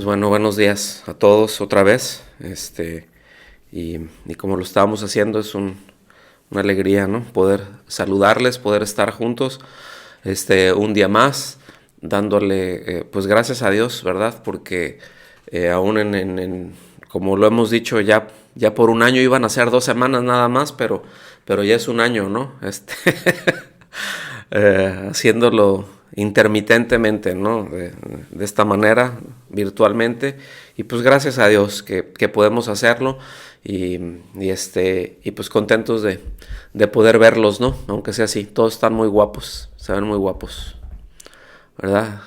Pues bueno, buenos días a todos otra vez. Y como lo estábamos haciendo, es una alegría, ¿no? Poder saludarles, poder estar juntos, un día más, dándole, pues gracias a Dios, ¿verdad? Porque aún como lo hemos dicho, ya por un año iban a ser 2 semanas nada más, pero ya es un año, ¿no? Haciéndolo intermitentemente, ¿no? De esta manera, virtualmente. Y pues gracias a Dios que podemos hacerlo y pues contentos de poder verlos, ¿no? Aunque sea así, todos están muy guapos, se ven muy guapos, ¿verdad?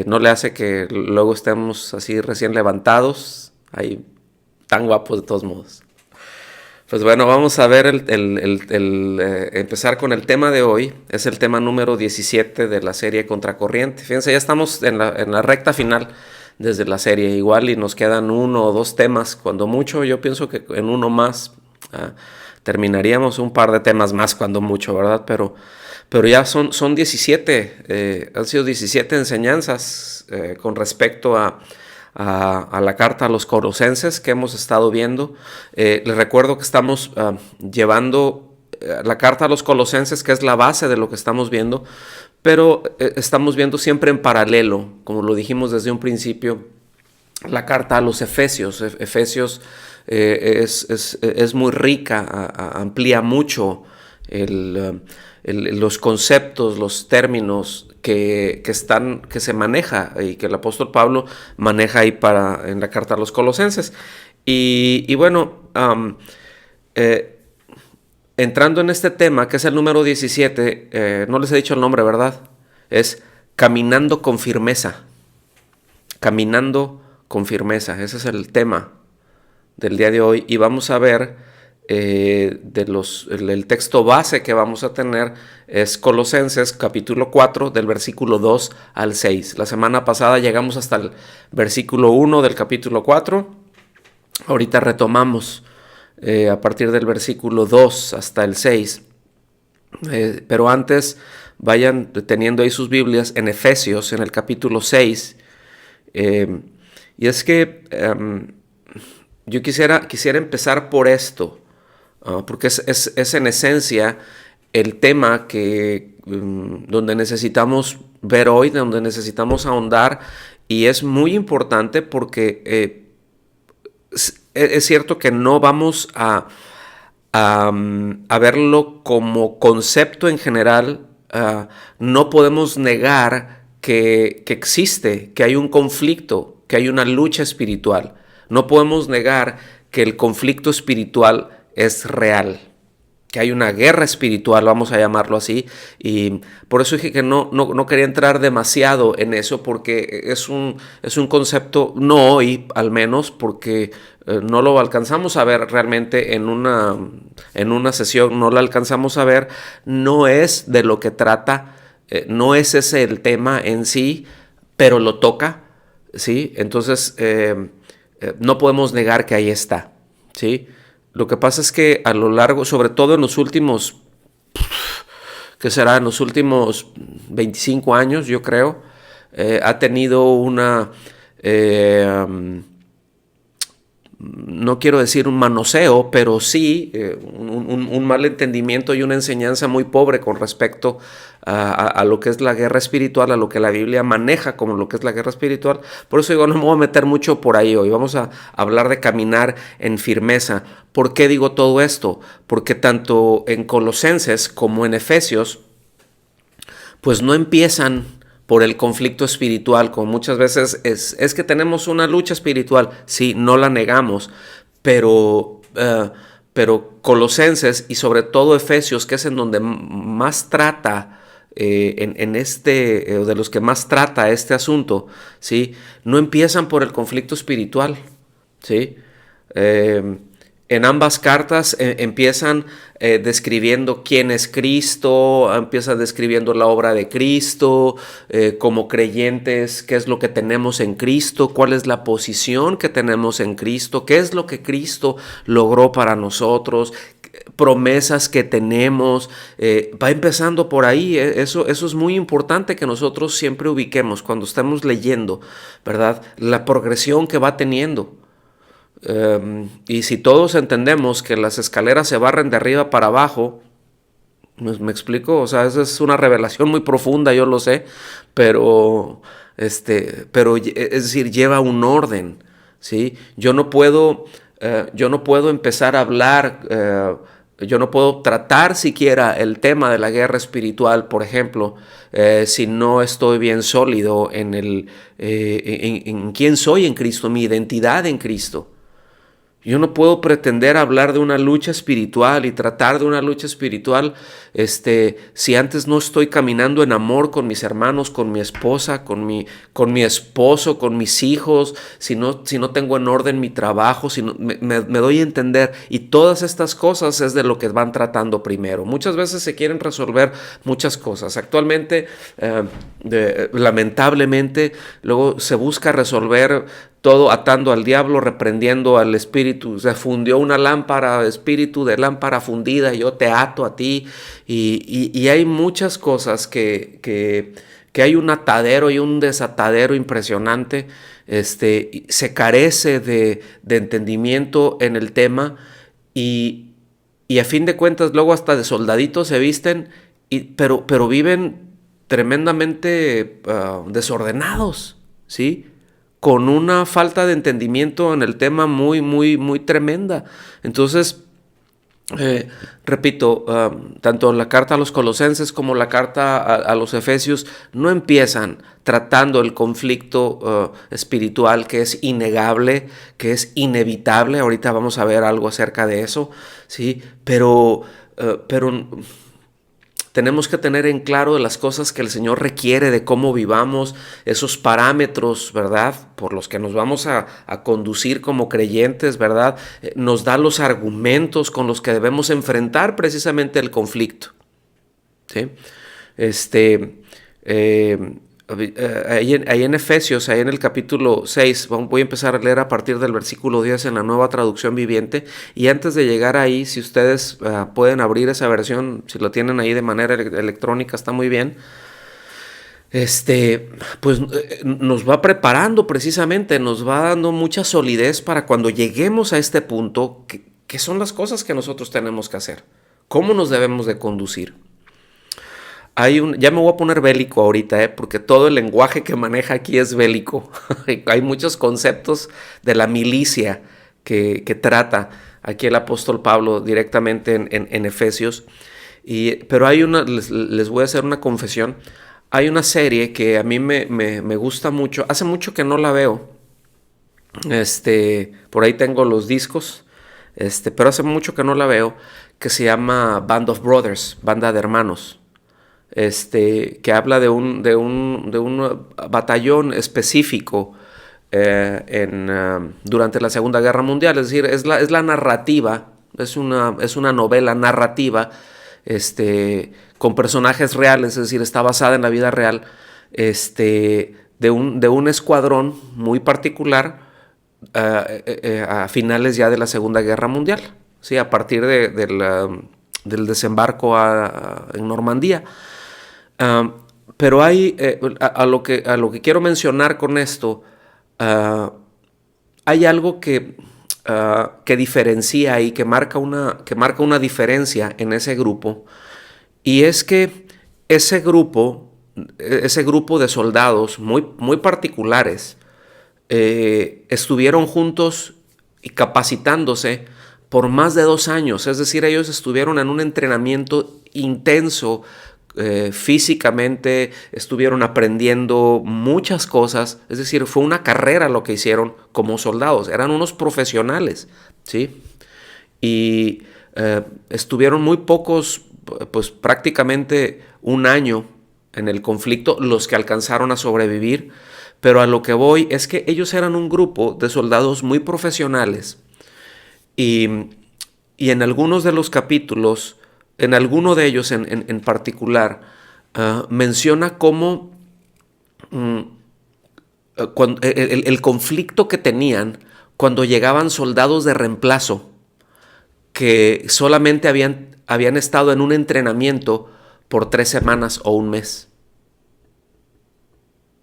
No le hace que luego estemos así recién levantados, ahí tan guapos de todos modos. Pues bueno, vamos a ver empezar con el tema de hoy. Es el tema número 17 de la serie Contracorriente. Fíjense, ya estamos en la recta final desde la serie. Igual y nos quedan uno o dos temas. Cuando mucho, yo pienso que en uno más terminaríamos, un par de temas más cuando mucho, ¿verdad? Pero ya son 17, han sido 17 enseñanzas con respecto a la carta a los Colosenses que hemos estado viendo. Les recuerdo que estamos llevando la carta a los Colosenses, que es la base de lo que estamos viendo, pero estamos viendo siempre en paralelo, como lo dijimos desde un principio, la carta a los Efesios. Efesios es muy rica, amplía mucho los conceptos, los términos que se maneja y que el apóstol Pablo maneja ahí en la carta a los Colosenses. Y bueno, entrando en este tema, que es el número 17, no les he dicho el nombre, ¿verdad? Es Caminando con firmeza. Caminando con firmeza. Ese es el tema del día de hoy. Y vamos a ver el texto base que vamos a tener es Colosenses capítulo 4 del versículo 2 al 6. La semana pasada llegamos hasta el versículo 1 del capítulo 4. Ahorita retomamos a partir del versículo 2 hasta el 6. Pero antes vayan teniendo ahí sus Biblias en Efesios, en el capítulo 6. Y es que yo quisiera empezar por esto, porque es en esencia el tema donde necesitamos ver hoy, donde necesitamos ahondar, y es muy importante porque es cierto que no vamos a verlo como concepto en general. No podemos negar que existe, que hay un conflicto, que hay una lucha espiritual. No podemos negar que el conflicto espiritual es real, que hay una guerra espiritual, vamos a llamarlo así, y por eso dije que no quería entrar demasiado en eso, porque es un concepto, no hoy al menos, porque no lo alcanzamos a ver realmente en una sesión, no lo alcanzamos a ver, no es de lo que trata, no es ese el tema en sí, pero lo toca, ¿sí? Entonces no podemos negar que ahí está, ¿sí? Lo que pasa es que a lo largo, sobre todo en los últimos, ¿qué será? En los últimos 25 años, yo creo, ha tenido no quiero decir un manoseo, pero sí un mal entendimiento y una enseñanza muy pobre con respecto a lo que es la guerra espiritual, a lo que la Biblia maneja como lo que es la guerra espiritual. Por eso digo, no me voy a meter mucho por ahí hoy. Vamos a hablar de caminar en firmeza. ¿Por qué digo todo esto? Porque tanto en Colosenses como en Efesios, pues no empiezan por el conflicto espiritual, como muchas veces es que tenemos una lucha espiritual. Sí, no la negamos, pero Colosenses y sobre todo Efesios, que es en donde más trata, de los que más trata este asunto, ¿sí? No empiezan por el conflicto espiritual, ¿sí? En ambas cartas empiezan describiendo quién es Cristo, empiezan describiendo la obra de Cristo, como creyentes, qué es lo que tenemos en Cristo, cuál es la posición que tenemos en Cristo, qué es lo que Cristo logró para nosotros. promesas que tenemos. Va empezando por ahí. Eso es muy importante que nosotros siempre ubiquemos cuando estamos leyendo, ¿verdad? La progresión que va teniendo. Y si todos entendemos que las escaleras se barren de arriba para abajo, ¿me explico? O sea, esa es una revelación muy profunda, yo lo sé, pero, es decir, lleva un orden, ¿sí? Yo no puedo empezar a hablar, yo no puedo tratar siquiera el tema de la guerra espiritual, por ejemplo, si no estoy bien sólido en quién soy en Cristo, mi identidad en Cristo. Yo no puedo pretender hablar de una lucha espiritual y tratar de una lucha espiritual, si antes no estoy caminando en amor con mis hermanos, con mi esposa, con mi esposo, con mis hijos, si no tengo en orden mi trabajo, si no, me doy a entender. Y todas estas cosas es de lo que van tratando primero. Muchas veces se quieren resolver muchas cosas. Actualmente, lamentablemente, luego se busca resolver todo atando al diablo, reprendiendo al espíritu. Se fundió una lámpara, espíritu de lámpara fundida, yo te ato a ti. Y hay muchas cosas que hay un atadero y un desatadero impresionante. Se carece de entendimiento en el tema y a fin de cuentas luego hasta de soldaditos se visten, pero viven tremendamente desordenados, ¿sí? Con una falta de entendimiento en el tema muy, muy, muy tremenda. Entonces, repito, tanto la carta a los Colosenses como la carta a los Efesios no empiezan tratando el conflicto espiritual, que es innegable, que es inevitable. Ahorita vamos a ver algo acerca de eso, ¿sí? Pero tenemos que tener en claro de las cosas que el Señor requiere, de cómo vivamos, esos parámetros, ¿verdad? Por los que nos vamos a conducir como creyentes, ¿verdad? Nos da los argumentos con los que debemos enfrentar precisamente el conflicto, ¿sí? Ahí en Efesios, ahí en el capítulo 6, voy a empezar a leer a partir del versículo 10 en la Nueva Traducción Viviente. Y antes de llegar ahí, si ustedes pueden abrir esa versión, si lo tienen ahí de manera electrónica, está muy bien. Pues nos va preparando precisamente, nos va dando mucha solidez para cuando lleguemos a este punto, que son las cosas que nosotros tenemos que hacer. ¿Cómo nos debemos de conducir? Ya me voy a poner bélico ahorita, porque todo el lenguaje que maneja aquí es bélico. Hay muchos conceptos de la milicia que trata aquí el apóstol Pablo directamente en Efesios. Pero les voy a hacer una confesión. Hay una serie que a mí me gusta mucho. Hace mucho que no la veo. Por ahí tengo los discos. Pero hace mucho que no la veo. Que se llama Band of Brothers, Banda de Hermanos. Que habla de un batallón específico durante la Segunda Guerra Mundial. Es decir, es la narrativa, es una novela narrativa con personajes reales, es decir, está basada en la vida real, de un escuadrón muy particular a finales ya de la Segunda Guerra Mundial, ¿sí? A partir del desembarco en Normandía. Pero hay, a lo que quiero mencionar con esto, hay algo que diferencia y que marca una diferencia en ese grupo, y es que ese grupo de soldados muy, muy particulares estuvieron juntos y capacitándose por más de 2 años, es decir, ellos estuvieron en un entrenamiento intenso. Físicamente estuvieron aprendiendo muchas cosas, es decir, fue una carrera lo que hicieron como soldados, eran unos profesionales, ¿sí? Y estuvieron muy pocos, pues prácticamente 1 año en el conflicto, los que alcanzaron a sobrevivir, pero a lo que voy es que ellos eran un grupo de soldados muy profesionales y en algunos de los capítulos, en alguno de ellos en particular, menciona cómo el conflicto que tenían cuando llegaban soldados de reemplazo que solamente habían estado en un entrenamiento por 3 semanas o un mes.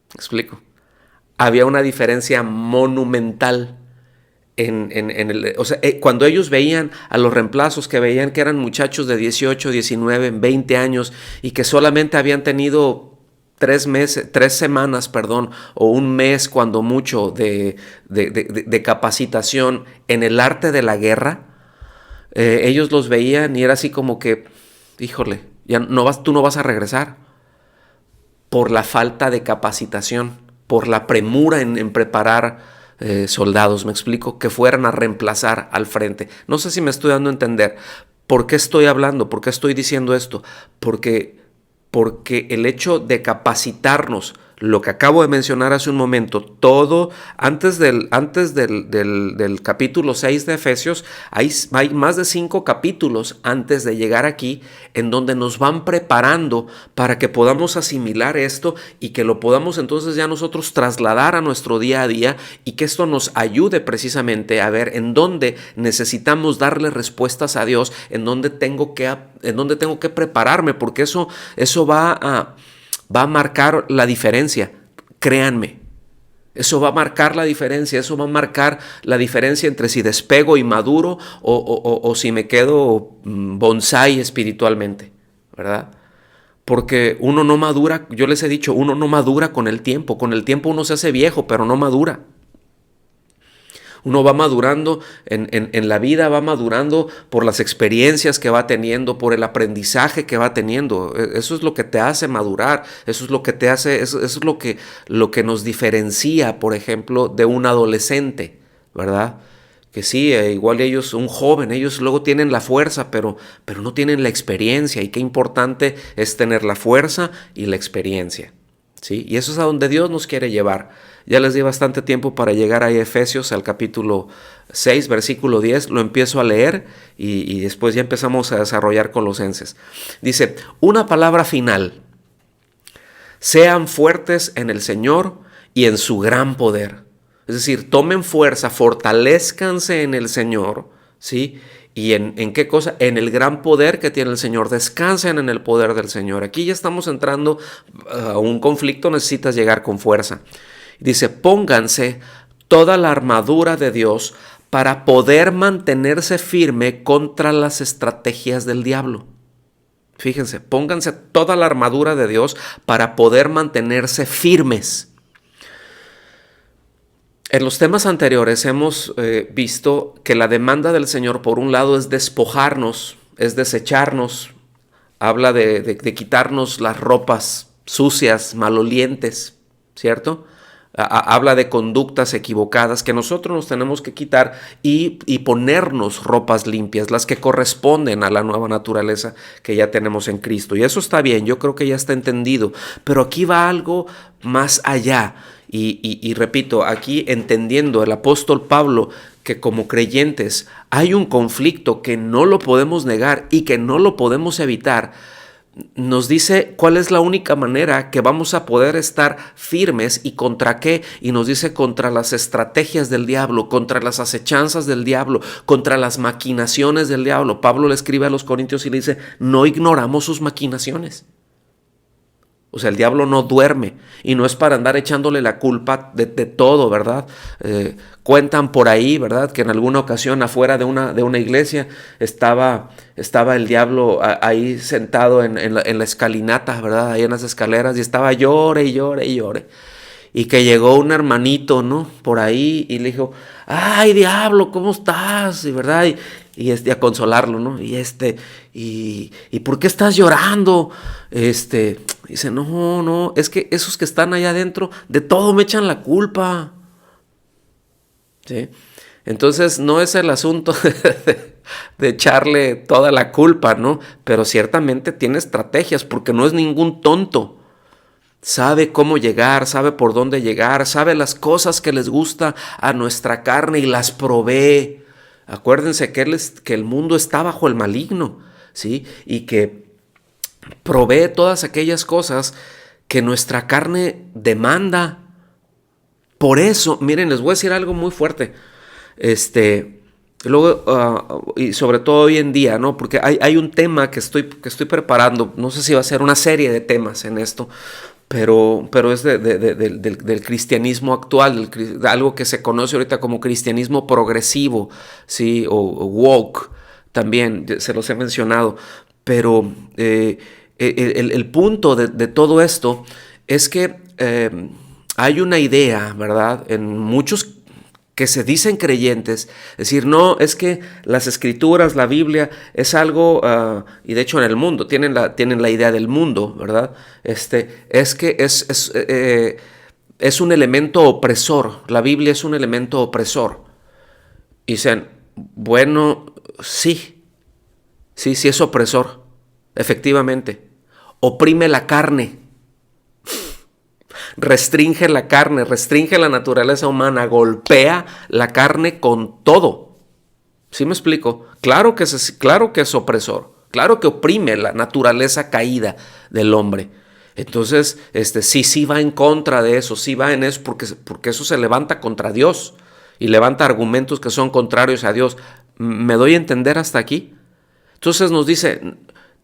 ¿Me explico? Había una diferencia monumental o sea, cuando ellos veían a los reemplazos, que veían que eran muchachos de 18, 19, 20 años y que solamente habían tenido 3 semanas, o un mes cuando mucho de capacitación en el arte de la guerra, ellos los veían y era así como que, híjole, tú no vas a regresar por la falta de capacitación, por la premura en preparar soldados, me explico, que fueran a reemplazar al frente. No sé si me estoy dando a entender. ¿Por qué estoy hablando? ¿Por qué estoy diciendo esto? Porque el hecho de capacitarnos, lo que acabo de mencionar hace un momento, todo antes del capítulo 6 de Efesios, hay más de 5 capítulos antes de llegar aquí en donde nos van preparando para que podamos asimilar esto y que lo podamos entonces ya nosotros trasladar a nuestro día a día y que esto nos ayude precisamente a ver en dónde necesitamos darle respuestas a Dios, en dónde tengo que prepararme, porque eso va a marcar la diferencia, créanme. Eso va a marcar la diferencia, entre si despego y maduro o si me quedo bonsái espiritualmente, ¿verdad? Porque uno no madura, yo les he dicho, uno no madura con el tiempo uno se hace viejo, pero no madura. Uno va madurando en la vida, va madurando por las experiencias que va teniendo, por el aprendizaje que va teniendo. Eso es lo que te hace madurar, eso es lo que te hace, eso es lo que nos diferencia, por ejemplo, de un adolescente, ¿verdad? Que sí, igual ellos, un joven, ellos luego tienen la fuerza, pero no tienen la experiencia. Y qué importante es tener la fuerza y la experiencia, ¿sí? Y eso es a donde Dios nos quiere llevar. Ya les di bastante tiempo para llegar a Efesios, al capítulo 6, versículo 10. Lo empiezo a leer y después ya empezamos a desarrollar Colosenses. Dice, una palabra final. Sean fuertes en el Señor y en su gran poder. Es decir, tomen fuerza, fortalezcanse en el Señor, ¿sí? ¿Y en qué cosa? En el gran poder que tiene el Señor. Descansen en el poder del Señor. Aquí ya estamos entrando a un conflicto, necesitas llegar con fuerza. Dice, pónganse toda la armadura de Dios para poder mantenerse firme contra las estrategias del diablo. Fíjense, pónganse toda la armadura de Dios para poder mantenerse firmes. En los temas anteriores hemos visto que la demanda del Señor, por un lado, es despojarnos, es desecharnos. Habla de quitarnos las ropas sucias, malolientes, ¿cierto? Habla de conductas equivocadas que nosotros nos tenemos que quitar y ponernos ropas limpias, las que corresponden a la nueva naturaleza que ya tenemos en Cristo. Y eso está bien, yo creo que ya está entendido. Pero aquí va algo más allá. Y repito, aquí entendiendo el apóstol Pablo que como creyentes hay un conflicto que no lo podemos negar y que no lo podemos evitar, nos dice cuál es la única manera que vamos a poder estar firmes y contra qué, y nos dice contra las estrategias del diablo, contra las acechanzas del diablo, contra las maquinaciones del diablo. Pablo le escribe a los Corintios y le dice, no ignoramos sus maquinaciones. O sea, el diablo no duerme y no es para andar echándole la culpa de todo, ¿verdad? Cuentan por ahí, ¿verdad? Que en alguna ocasión afuera de una iglesia estaba el diablo ahí sentado en la escalinata, ¿verdad? Ahí en las escaleras y estaba llore y llore y llore. Y que llegó un hermanito, ¿no? Por ahí y le dijo, ay, diablo, ¿cómo estás? Y ¿verdad? Y a consolarlo, ¿no? ¿Y por qué estás llorando? Dice, no, es que esos que están allá adentro, de todo me echan la culpa. ¿Sí? Entonces, no es el asunto de echarle toda la culpa, ¿no? Pero ciertamente tiene estrategias, porque no es ningún tonto. Sabe cómo llegar, sabe por dónde llegar, sabe las cosas que les gusta a nuestra carne y las provee. Acuérdense que el mundo está bajo el maligno, ¿sí? Y que provee todas aquellas cosas que nuestra carne demanda. Por eso, miren, les voy a decir algo muy fuerte. Y luego, y sobre todo hoy en día, ¿no? Porque hay un tema que estoy preparando, no sé si va a ser una serie de temas en esto, pero es del cristianismo actual, algo que se conoce ahorita como cristianismo progresivo, ¿sí? O woke, también se los he mencionado. Pero el punto de todo esto es que hay una idea, ¿verdad? En muchos que se dicen creyentes, decir, no, es que las escrituras, la Biblia, es algo, y de hecho en el mundo, tienen la idea del mundo, ¿verdad? Es que es un elemento opresor, la Biblia es un elemento opresor. Y dicen, bueno, sí es opresor, efectivamente. Oprime la carne, restringe la carne, restringe la naturaleza humana, golpea la carne con todo. ¿Sí me explico? Claro que es opresor, claro que oprime la naturaleza caída del hombre. Entonces, sí va en contra de eso, sí va en eso, porque eso se levanta contra Dios y levanta argumentos que son contrarios a Dios. ¿Me doy a entender hasta aquí? Entonces nos dice,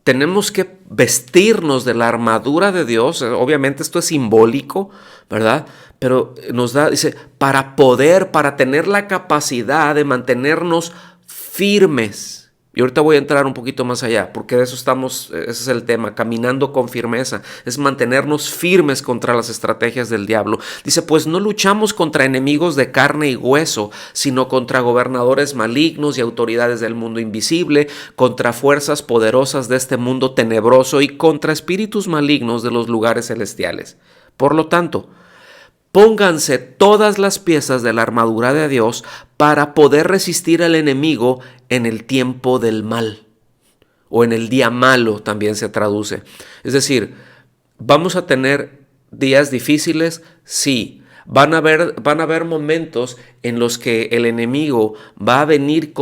tenemos que vestirnos de la armadura de Dios. Obviamente esto es simbólico, ¿verdad? Pero nos da, dice, para tener la capacidad de mantenernos firmes. Y ahorita voy a entrar un poquito más allá, porque de eso ese es el tema, caminando con firmeza, es mantenernos firmes contra las estrategias del diablo. Dice, pues no luchamos contra enemigos de carne y hueso, sino contra gobernadores malignos y autoridades del mundo invisible, contra fuerzas poderosas de este mundo tenebroso y contra espíritus malignos de los lugares celestiales. Por lo tanto, pónganse todas las piezas de la armadura de Dios para poder resistir al enemigo en el tiempo del mal, o en el día malo también se traduce. Es decir, ¿vamos a tener días difíciles? Sí. Van a haber momentos en los que el enemigo va a venir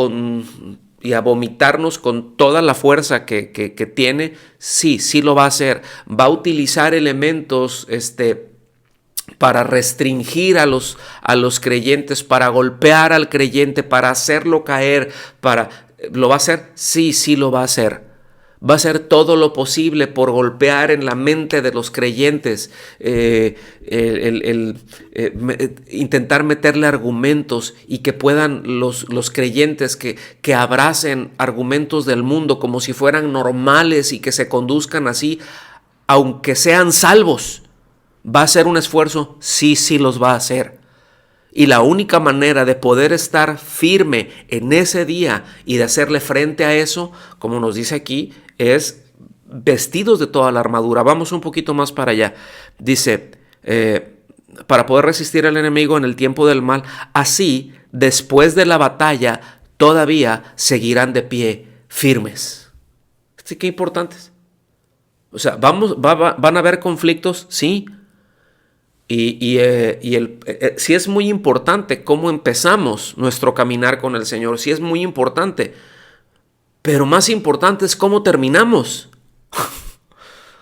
y a vomitarnos con toda la fuerza que tiene. Sí lo va a hacer. Va a utilizar elementos, para restringir a los creyentes, para golpear al creyente, para hacerlo caer, ¿lo va a hacer? Sí lo va a hacer. Va a hacer todo lo posible por golpear en la mente de los creyentes, intentar meterle argumentos y que puedan los creyentes que abracen argumentos del mundo como si fueran normales y que se conduzcan así, aunque sean salvos. ¿Va a hacer un esfuerzo? Sí los va a hacer. Y la única manera de poder estar firme en ese día y de hacerle frente a eso, como nos dice aquí, es vestidos de toda la armadura. Vamos un poquito más para allá. Dice, para poder resistir al enemigo en el tiempo del mal, así, después de la batalla, todavía seguirán de pie firmes. Así que importantes. O sea, ¿van a haber conflictos? Sí. Sí es muy importante cómo empezamos nuestro caminar con el Señor, sí es muy importante, pero más importante es cómo terminamos,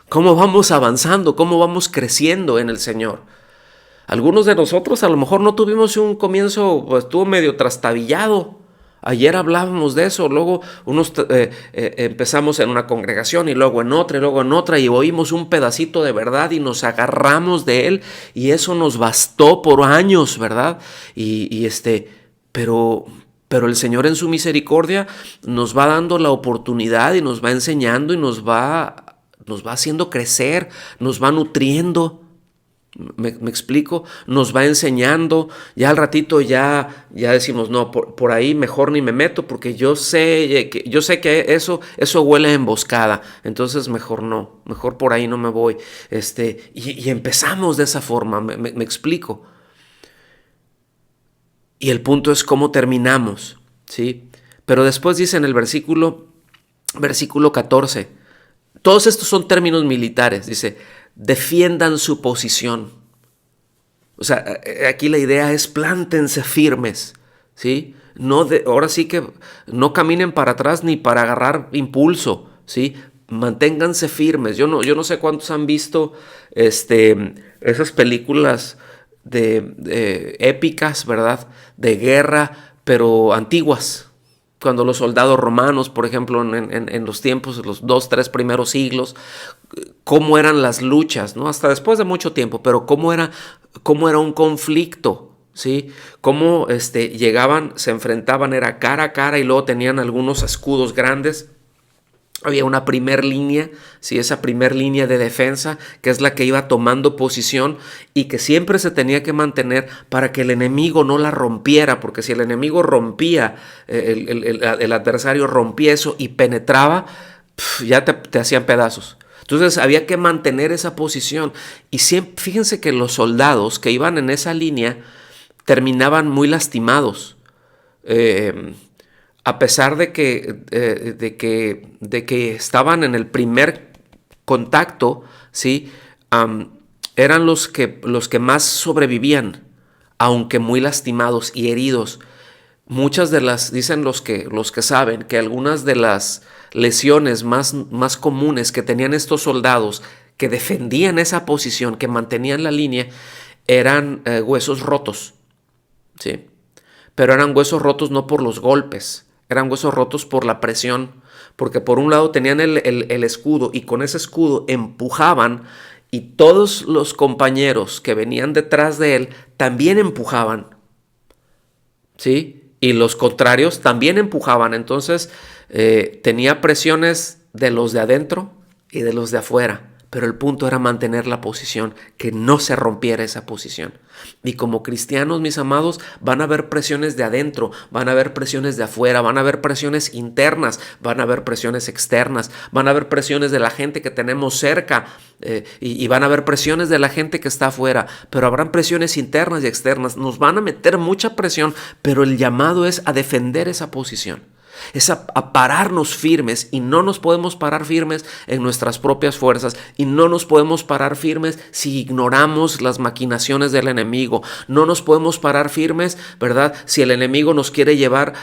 cómo vamos avanzando, cómo vamos creciendo en el Señor. Algunos de nosotros a lo mejor no tuvimos un comienzo, pues, estuvo medio trastabillado. Ayer hablábamos de eso, luego empezamos en una congregación y luego en otra y oímos un pedacito de verdad y nos agarramos de él y eso nos bastó por años, ¿verdad? Pero el Señor en su misericordia nos va dando la oportunidad y nos va enseñando y nos va haciendo crecer, nos va nutriendo. ¿Me explico? Nos va enseñando, ya al ratito ya decimos, no, por ahí mejor ni me meto porque yo sé que eso huele a emboscada, entonces mejor no, mejor por ahí no me voy. Y empezamos de esa forma, me explico. Y el punto es cómo terminamos, ¿sí? Pero después dice en el versículo 14, todos estos son términos militares, dice, defiendan su posición. O sea, aquí la idea es plántense firmes, ¿sí? Ahora sí que no caminen para atrás ni para agarrar impulso, ¿sí? Manténganse firmes. Yo no sé cuántos han visto esas películas de épicas, ¿verdad? De guerra, pero antiguas. Cuando los soldados romanos, por ejemplo, en los tiempos, los 2, 3 primeros siglos, cómo eran las luchas, ¿no? Hasta después de mucho tiempo, pero cómo era un conflicto, ¿sí? Cómo llegaban, se enfrentaban, era cara a cara, y luego tenían algunos escudos grandes. Había una primer línea, ¿sí? Esa primer línea de defensa, que es la que iba tomando posición y que siempre se tenía que mantener para que el enemigo no la rompiera, porque si el enemigo rompía, el adversario rompía eso y penetraba, ya te hacían pedazos. Entonces había que mantener esa posición. Y siempre, fíjense que los soldados que iban en esa línea terminaban muy lastimados. A pesar de que estaban en el primer contacto, ¿sí? Eran los que más sobrevivían, aunque muy lastimados y heridos. Muchas de las, dicen los que saben, que algunas de las lesiones más comunes que tenían estos soldados que defendían esa posición, que mantenían la línea, eran huesos rotos, ¿sí? Pero eran huesos rotos no por los golpes, eran huesos rotos por la presión, porque por un lado tenían el escudo, y con ese escudo empujaban, y todos los compañeros que venían detrás de él también empujaban, ¿sí? Y los contrarios también empujaban. Entonces tenía presiones de los de adentro y de los de afuera. Pero el punto era mantener la posición, que no se rompiera esa posición. Y como cristianos, mis amados, van a haber presiones de adentro, van a haber presiones de afuera, van a haber presiones internas, van a haber presiones externas, van a haber presiones de la gente que tenemos cerca y van a haber presiones de la gente que está afuera. Pero habrán presiones internas y externas. Nos van a meter mucha presión, pero el llamado es a defender esa posición. Es a pararnos firmes, y no nos podemos parar firmes en nuestras propias fuerzas, y no nos podemos parar firmes si ignoramos las maquinaciones del enemigo. No nos podemos parar firmes, ¿verdad? Si el enemigo nos quiere llevar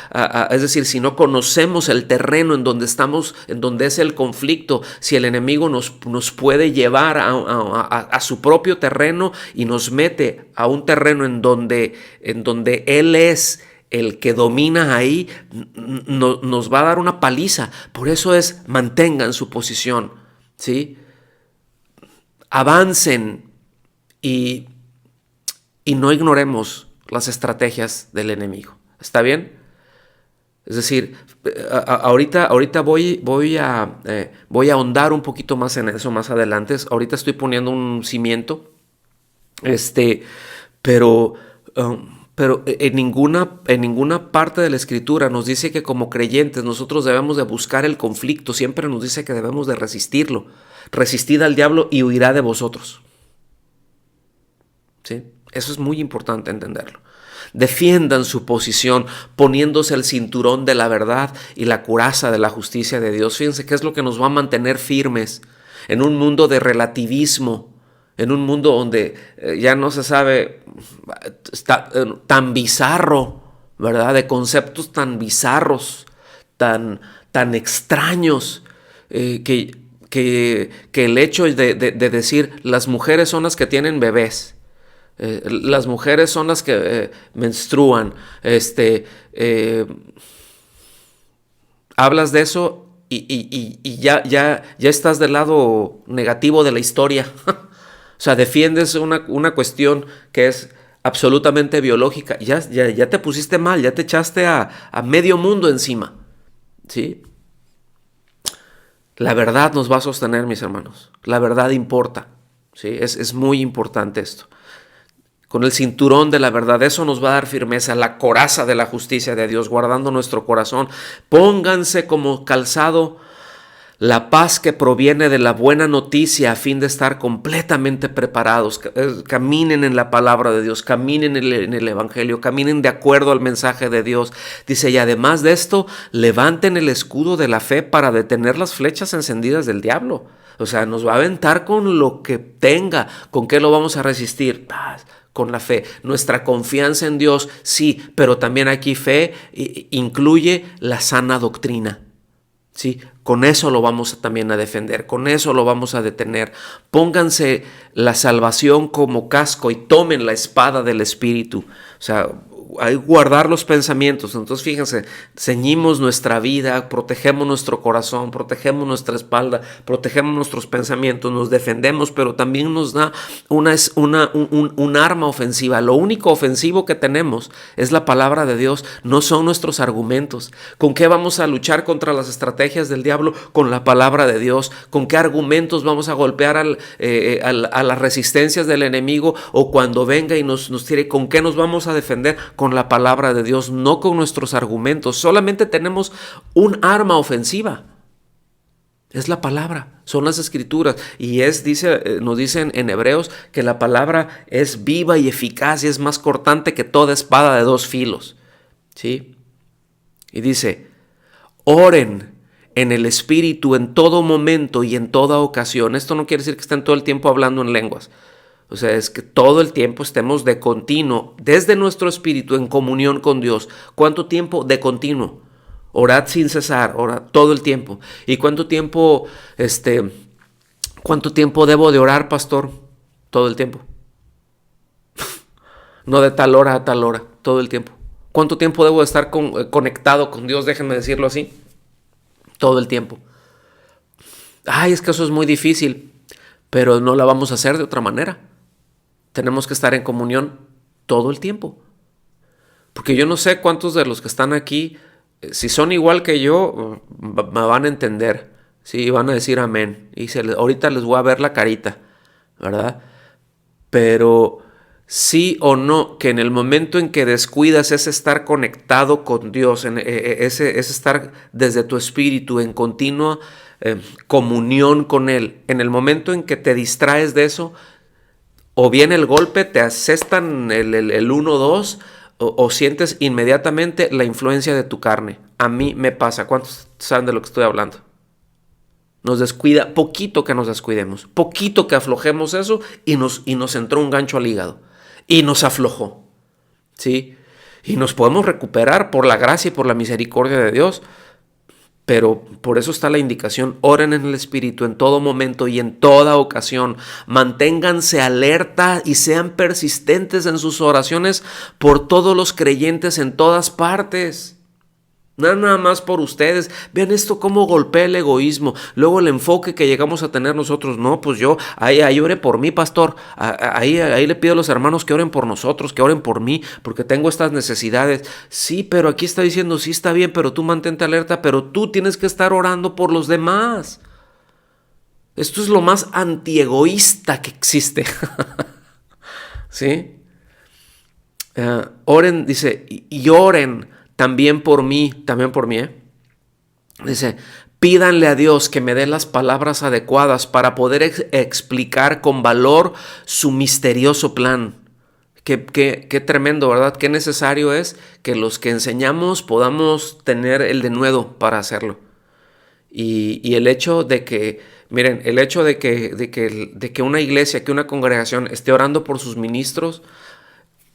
es decir, si no conocemos el terreno en donde estamos, en donde es el conflicto, si el enemigo nos puede llevar a su propio terreno y nos mete a un terreno en donde él es el que domina ahí, nos va a dar una paliza. Por eso mantengan su posición, ¿sí? Avancen y no ignoremos las estrategias del enemigo. ¿Está bien? Es decir, ahorita voy a ahondar un poquito más en eso más adelante. Ahorita estoy poniendo un cimiento, pero en ninguna parte de la Escritura nos dice que como creyentes nosotros debemos de buscar el conflicto. Siempre nos dice que debemos de resistirlo. Resistid al diablo y huirá de vosotros. ¿Sí? Eso es muy importante entenderlo. Defiendan su posición poniéndose el cinturón de la verdad y la coraza de la justicia de Dios. Fíjense qué es lo que nos va a mantener firmes en un mundo de relativismo. En un mundo donde ya no se sabe, está tan bizarro, ¿verdad? De conceptos tan bizarros, tan extraños, que el hecho de decir las mujeres son las que tienen bebés, las mujeres son las que menstruan, hablas de eso y ya estás del lado negativo de la historia. O sea, defiendes una cuestión que es absolutamente biológica. Ya te pusiste mal, ya te echaste a medio mundo encima, ¿sí? La verdad nos va a sostener, mis hermanos. La verdad importa, ¿sí? Es muy importante esto. Con el cinturón de la verdad, eso nos va a dar firmeza, la coraza de la justicia de Dios, guardando nuestro corazón. Pónganse como calzado la paz que proviene de la buena noticia, a fin de estar completamente preparados. Caminen en la palabra de Dios, caminen en el evangelio, caminen de acuerdo al mensaje de Dios. Dice, y además de esto, levanten el escudo de la fe para detener las flechas encendidas del diablo. O sea, nos va a aventar con lo que tenga. ¿Con qué lo vamos a resistir? Con la fe. Nuestra confianza en Dios, sí, pero también aquí fe incluye la sana doctrina. Sí, con eso lo vamos también a defender, con eso lo vamos a detener. Pónganse la salvación como casco y tomen la espada del Espíritu. O sea, hay guardar los pensamientos. Entonces fíjense, ceñimos nuestra vida, protegemos nuestro corazón, protegemos nuestra espalda, protegemos nuestros pensamientos, nos defendemos, pero también nos da un arma ofensiva. Lo único ofensivo que tenemos es la palabra de Dios, no son nuestros argumentos. ¿Con qué vamos a luchar contra las estrategias del diablo? Con la palabra de Dios. ¿Con qué argumentos vamos a golpear a las resistencias del enemigo? O cuando venga y nos tire, ¿con qué nos vamos a defender? Con la palabra de Dios, no con nuestros argumentos. Solamente tenemos un arma ofensiva. Es la palabra, son las escrituras. Y nos dicen en Hebreos que la palabra es viva y eficaz y es más cortante que toda espada de dos filos. ¿Sí? Y dice, oren en el Espíritu en todo momento y en toda ocasión. Esto no quiere decir que estén todo el tiempo hablando en lenguas. O sea, es que todo el tiempo estemos de continuo, desde nuestro espíritu, en comunión con Dios. ¿Cuánto tiempo? De continuo. Orad sin cesar, orad todo el tiempo. ¿Y cuánto tiempo debo de orar, pastor? Todo el tiempo. No de tal hora a tal hora, todo el tiempo. ¿Cuánto tiempo debo de estar conectado con Dios? Déjenme decirlo así. Todo el tiempo. Ay, es que eso es muy difícil, pero no la vamos a hacer de otra manera. Tenemos que estar en comunión todo el tiempo. Porque yo no sé cuántos de los que están aquí, si son igual que yo, me van a entender. Sí, van a decir amén. Y ahorita les voy a ver la carita, ¿verdad? Pero sí o no, que en el momento en que descuidas ese estar conectado con Dios, ese estar desde tu espíritu en continua comunión con Él, en el momento en que te distraes de eso, o viene el golpe, te asestan el 1-2, o sientes inmediatamente la influencia de tu carne. A mí me pasa. ¿Cuántos saben de lo que estoy hablando? Nos descuida, poquito que nos descuidemos, poquito que aflojemos eso y nos entró un gancho al hígado y nos aflojó. ¿Sí? Y nos podemos recuperar por la gracia y por la misericordia de Dios. Pero por eso está la indicación, oren en el Espíritu en todo momento y en toda ocasión. Manténganse alerta y sean persistentes en sus oraciones por todos los creyentes en todas partes. No nada más por ustedes. Vean esto cómo golpea el egoísmo. Luego el enfoque que llegamos a tener nosotros. No, pues yo, ahí ore por mí, pastor. Ahí le pido a los hermanos que oren por nosotros, que oren por mí, porque tengo estas necesidades. Sí, pero aquí está diciendo, sí está bien, pero tú mantente alerta, pero tú tienes que estar orando por los demás. Esto es lo más antiegoísta que existe. ¿Sí? Oren, dice, y oren también por mí, Dice, pídanle a Dios que me dé las palabras adecuadas para poder explicar con valor su misterioso plan. Qué tremendo, ¿verdad? Qué necesario es que los que enseñamos podamos tener el denuedo para hacerlo. Y el hecho de que, miren, el hecho de que una iglesia, que una congregación esté orando por sus ministros,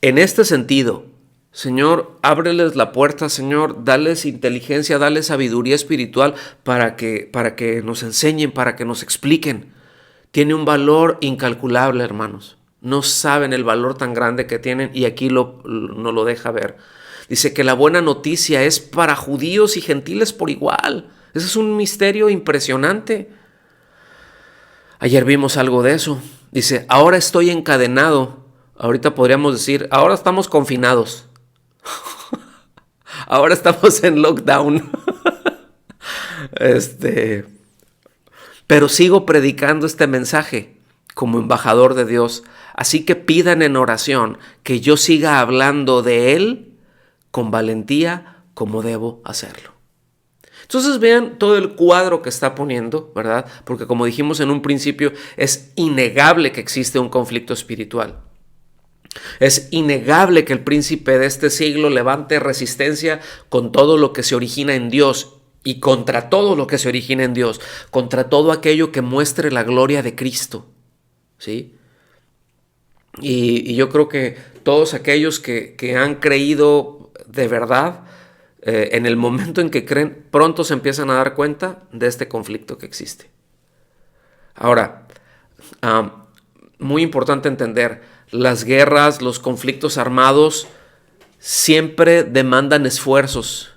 en este sentido, Señor, ábreles la puerta, Señor, dales inteligencia, dales sabiduría espiritual para que nos enseñen, para que nos expliquen. Tiene un valor incalculable, hermanos. No saben el valor tan grande que tienen y aquí nos lo deja ver. Dice que la buena noticia es para judíos y gentiles por igual. Ese es un misterio impresionante. Ayer vimos algo de eso. Dice, ahora estoy encadenado. Ahorita podríamos decir, ahora estamos confinados. Ahora estamos en lockdown. Pero sigo predicando este mensaje como embajador de Dios. Así que pidan en oración que yo siga hablando de Él con valentía como debo hacerlo. Entonces vean todo el cuadro que está poniendo, ¿verdad? Porque como dijimos en un principio, es innegable que existe un conflicto espiritual. Es innegable que el príncipe de este siglo levante resistencia con todo lo que se origina en Dios y contra todo lo que se origina en Dios, contra todo aquello que muestre la gloria de Cristo, ¿sí? Y yo creo que todos aquellos que han creído de verdad, en el momento en que creen, pronto se empiezan a dar cuenta de este conflicto que existe. Ahora, muy importante entender, las guerras, los conflictos armados siempre demandan esfuerzos,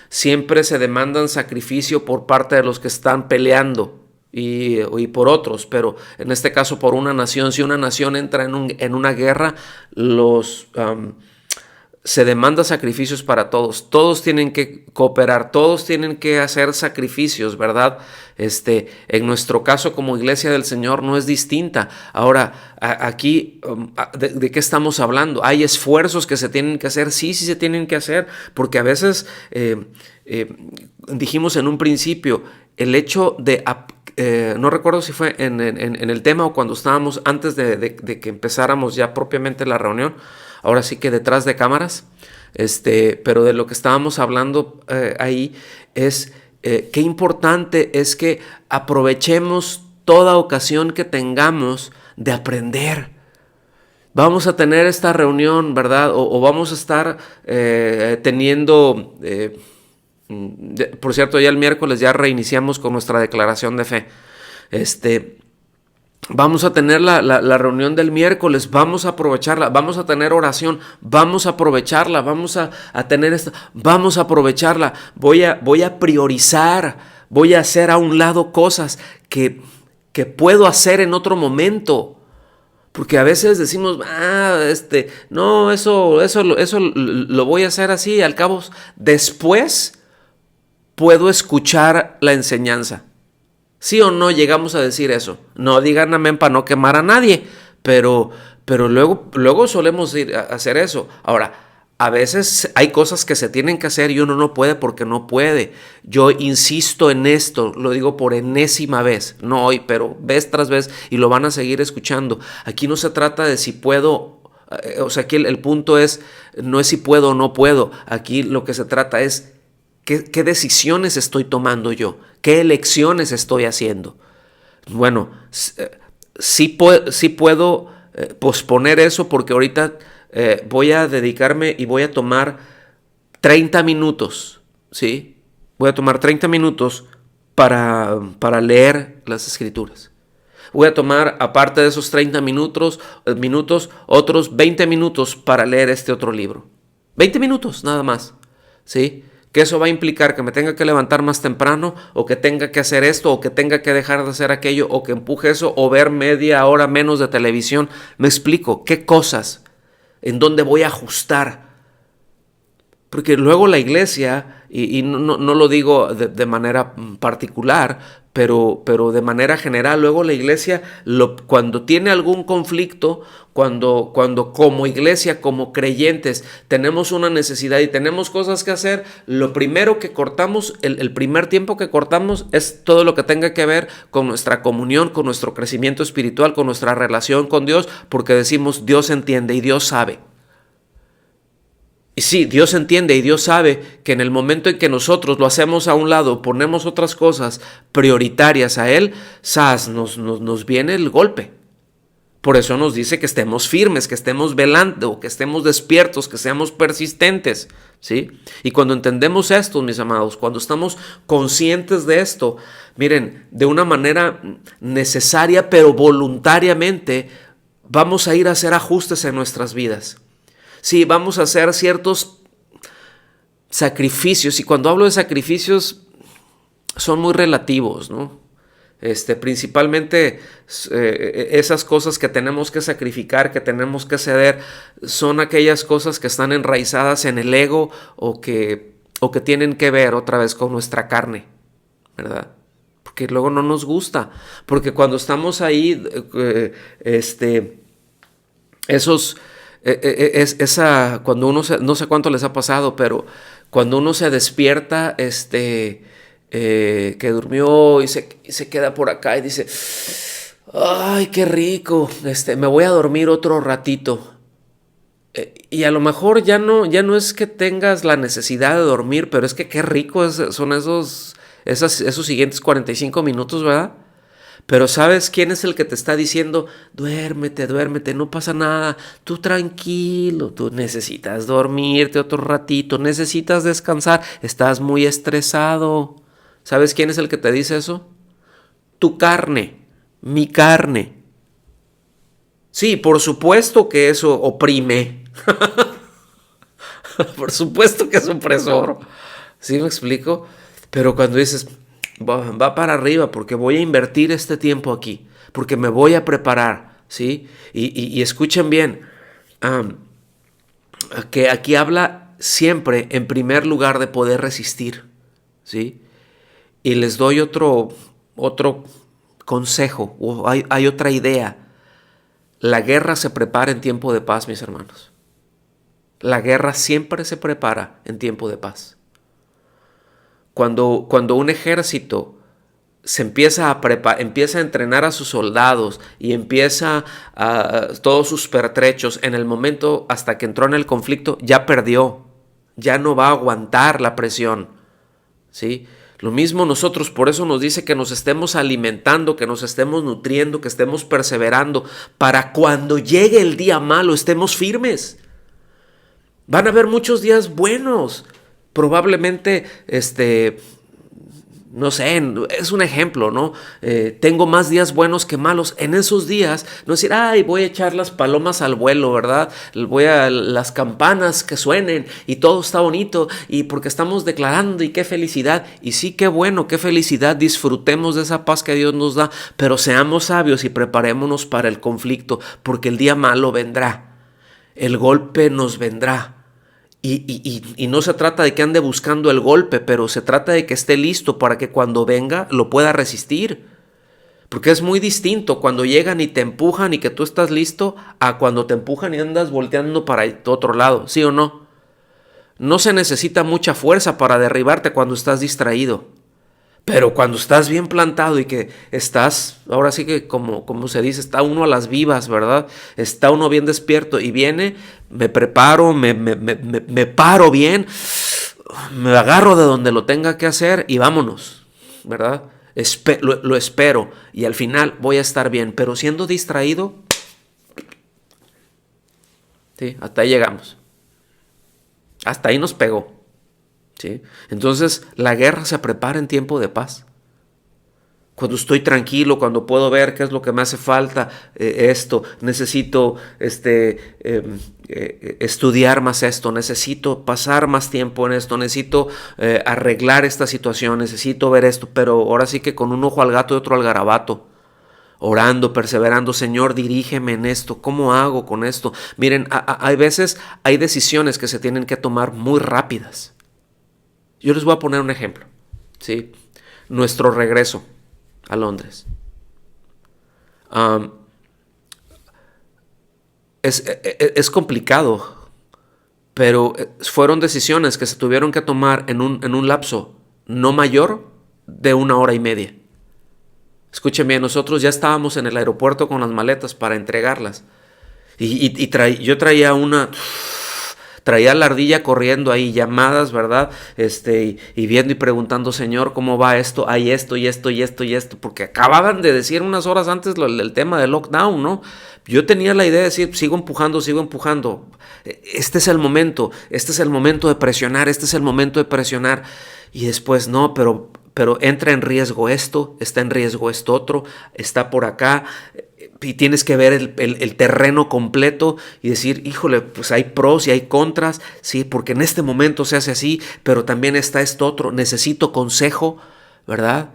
siempre se demandan sacrificio por parte de los que están peleando y por otros, pero en este caso por una nación. Si una nación entra en una guerra, se demanda sacrificios para todos. Todos tienen que cooperar, todos tienen que hacer sacrificios, ¿verdad? En nuestro caso como Iglesia del Señor no es distinta. Ahora, aquí, ¿de qué estamos hablando? ¿Hay esfuerzos que se tienen que hacer? Sí, sí se tienen que hacer, porque a veces, dijimos en un principio, el hecho de... no recuerdo si fue en el tema o cuando estábamos antes de que empezáramos ya propiamente la reunión, ahora sí que detrás de cámaras, pero de lo que estábamos hablando ahí es qué importante es que aprovechemos toda ocasión que tengamos de aprender. Vamos a tener esta reunión, ¿verdad? O vamos a estar teniendo... por cierto, ya el miércoles ya reiniciamos con nuestra declaración de fe. Vamos a tener la reunión del miércoles, vamos a aprovecharla, vamos a tener oración, vamos a aprovecharla, vamos a tener esto, vamos a aprovecharla. Voy a priorizar, voy a hacer a un lado cosas que puedo hacer en otro momento. Porque a veces decimos, no, eso lo voy a hacer así, al cabo, después puedo escuchar la enseñanza. ¿Sí o no llegamos a decir eso? No digan amén para no quemar a nadie, pero luego solemos ir a hacer eso. Ahora, a veces hay cosas que se tienen que hacer y uno no puede porque no puede. Yo insisto en esto, lo digo por enésima vez, no hoy, pero vez tras vez, y lo van a seguir escuchando. Aquí no se trata de si puedo, o sea, aquí el punto no es si puedo o no puedo. Aquí lo que se trata es ¿qué decisiones estoy tomando yo? ¿Qué elecciones estoy haciendo? Bueno, sí puedo posponer eso porque ahorita voy a dedicarme y voy a tomar 30 minutos, ¿sí? Voy a tomar 30 minutos para leer las Escrituras. Voy a tomar, aparte de esos 30 minutos, otros 20 minutos para leer este otro libro. 20 minutos nada más, ¿sí? Que eso va a implicar que me tenga que levantar más temprano, o que tenga que hacer esto, o que tenga que dejar de hacer aquello, o que empuje eso, o ver media hora menos de televisión. Me explico, ¿qué cosas? ¿En dónde voy a ajustar? Porque luego la iglesia, y no lo digo de manera particular, pero de manera general, luego la iglesia, cuando tiene algún conflicto, cuando como iglesia, como creyentes, tenemos una necesidad y tenemos cosas que hacer, lo primero que cortamos, el primer tiempo que cortamos es todo lo que tenga que ver con nuestra comunión, con nuestro crecimiento espiritual, con nuestra relación con Dios, porque decimos, Dios entiende y Dios sabe. Y sí, Dios entiende y Dios sabe que en el momento en que nosotros lo hacemos a un lado, ponemos otras cosas prioritarias a Él, nos viene el golpe. Por eso nos dice que estemos firmes, que estemos velando, que estemos despiertos, que seamos persistentes, ¿sí? Y cuando entendemos esto, mis amados, cuando estamos conscientes de esto, miren, de una manera necesaria pero voluntariamente, vamos a ir a hacer ajustes en nuestras vidas. Sí, vamos a hacer ciertos sacrificios, y cuando hablo de sacrificios son muy relativos, ¿no? Principalmente esas cosas que tenemos que sacrificar, que tenemos que ceder, son aquellas cosas que están enraizadas en el ego o que tienen que ver otra vez con nuestra carne, ¿verdad? Porque luego no nos gusta, porque cuando estamos ahí, cuando uno no sé cuánto les ha pasado, pero cuando uno se despierta, que durmió y se queda por acá y dice, ay, qué rico, me voy a dormir otro ratito. Y a lo mejor ya no es que tengas la necesidad de dormir, pero es que qué rico son esos siguientes 45 minutos, ¿verdad? Pero ¿sabes quién es el que te está diciendo, duérmete, no pasa nada, tú tranquilo, tú necesitas dormirte otro ratito, necesitas descansar, estás muy estresado? ¿Sabes quién es el que te dice eso? Tu carne, mi carne. Sí, por supuesto que eso oprime. Por supuesto que es opresor. ¿Sí me explico? Pero cuando dices, va para arriba porque voy a invertir este tiempo aquí, porque me voy a preparar, ¿sí? Y escuchen bien, que aquí habla siempre en primer lugar de poder resistir, ¿sí? Y les doy otro consejo, o hay otra idea. La guerra se prepara en tiempo de paz, mis hermanos. La guerra siempre se prepara en tiempo de paz. Cuando un ejército se empieza a entrenar a sus soldados y empieza a todos sus pertrechos, en el momento hasta que entró en el conflicto, ya perdió, ya no va a aguantar la presión, ¿sí? Lo mismo nosotros, por eso nos dice que nos estemos alimentando, que nos estemos nutriendo, que estemos perseverando, para cuando llegue el día malo estemos firmes. Van a haber muchos días buenos, probablemente, no sé, es un ejemplo, ¿no? Tengo más días buenos que malos. En esos días, no decir, ay, voy a echar las palomas al vuelo, ¿verdad? Voy a las campanas que suenen y todo está bonito y porque estamos declarando y qué felicidad. Y sí, qué bueno, qué felicidad. Disfrutemos de esa paz que Dios nos da, pero seamos sabios y preparémonos para el conflicto, porque el día malo vendrá. El golpe nos vendrá. Y no se trata de que ande buscando el golpe, pero se trata de que esté listo para que cuando venga lo pueda resistir. Porque es muy distinto cuando llegan y te empujan y que tú estás listo a cuando te empujan y andas volteando para otro lado, ¿sí o no? No se necesita mucha fuerza para derribarte cuando estás distraído. Pero cuando estás bien plantado y que estás, ahora sí que como se dice, está uno a las vivas, ¿verdad? Está uno bien despierto y viene, me preparo, me paro bien, me agarro de donde lo tenga que hacer y vámonos, ¿verdad? Lo espero y al final voy a estar bien, pero siendo distraído, sí, hasta ahí llegamos. Hasta ahí nos pegó. ¿Sí? Entonces la guerra se prepara en tiempo de paz. Cuando estoy tranquilo, cuando puedo ver qué es lo que me hace falta, necesito estudiar más esto, necesito pasar más tiempo en esto, necesito arreglar esta situación, necesito ver esto, pero ahora sí que con un ojo al gato y otro al garabato. Orando, perseverando, Señor, dirígeme en esto, ¿cómo hago con esto? Miren, hay veces, hay decisiones que se tienen que tomar muy rápidas. Yo les voy a poner un ejemplo, ¿sí? Nuestro regreso a Londres. Es complicado, pero fueron decisiones que se tuvieron que tomar en un lapso no mayor de 1 hora y media. Escuchen bien, nosotros ya estábamos en el aeropuerto con las maletas para entregarlas. Yo traía la ardilla corriendo ahí, llamadas, ¿verdad? Y viendo y preguntando, Señor, ¿cómo va esto? Hay esto y esto y esto y esto, porque acababan de decir unas horas antes el tema del lockdown, ¿no? Yo tenía la idea de decir, sigo empujando. Este es el momento de presionar, este es el momento de presionar. Y después, no, pero entra en riesgo esto, está en riesgo esto otro, está por acá. Y tienes que ver el terreno completo y decir, híjole, pues hay pros y hay contras, sí, porque en este momento se hace así, pero también está esto otro, necesito consejo, ¿verdad?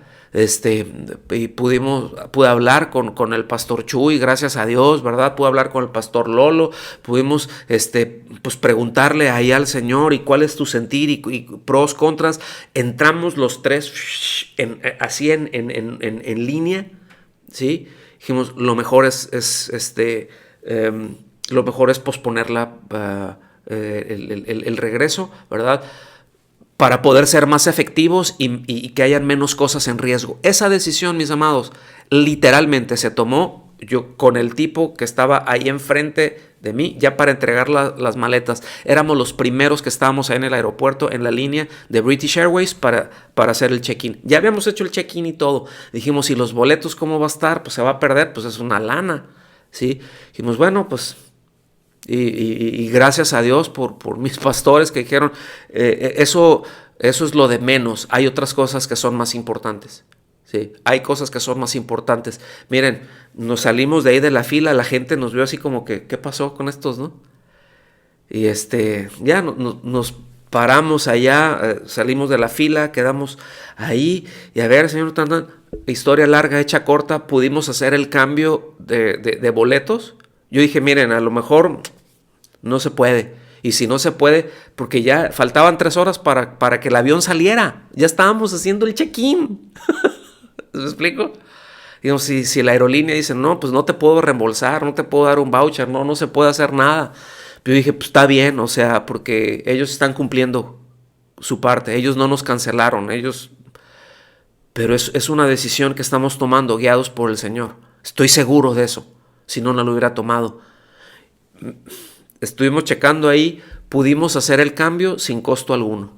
Y pude hablar con el pastor Chuy, gracias a Dios, ¿verdad? Pude hablar con el pastor Lolo, pudimos, pues preguntarle ahí al Señor y cuál es tu sentir y pros, contras. Entramos los tres así en línea, ¿sí? Dijimos, lo mejor es posponer el regreso, ¿verdad? Para poder ser más efectivos y que hayan menos cosas en riesgo. Esa decisión, mis amados, literalmente se tomó yo con el tipo que estaba ahí enfrente de mí, ya para entregar las maletas. Éramos los primeros que estábamos ahí en el aeropuerto, en la línea de British Airways para hacer el check-in. Ya habíamos hecho el check-in y todo. Dijimos, ¿y los boletos cómo va a estar? Pues se va a perder, pues es una lana, ¿sí? Dijimos, bueno, pues... Y gracias a Dios por mis pastores que dijeron, eso es lo de menos. Hay otras cosas que son más importantes. Sí, hay cosas que son más importantes. Miren, nos salimos de ahí de la fila, la gente nos vio así como que, ¿qué pasó con estos, no? Y ya nos paramos allá, salimos de la fila, quedamos ahí y a ver, señor Tantan, historia larga, hecha corta, pudimos hacer el cambio de boletos. Yo dije, miren, a lo mejor no se puede. Y si no se puede, porque ya faltaban 3 horas para que el avión saliera. Ya estábamos haciendo el check-in. ¿Me explico? Digamos, si la aerolínea dice, no, pues no te puedo reembolsar, no te puedo dar un voucher, no se puede hacer nada. Yo dije, pues está bien, o sea, porque ellos están cumpliendo su parte, ellos no nos cancelaron, pero es una decisión que estamos tomando guiados por el Señor. Estoy seguro de eso, si no lo hubiera tomado. Estuvimos checando ahí, pudimos hacer el cambio sin costo alguno.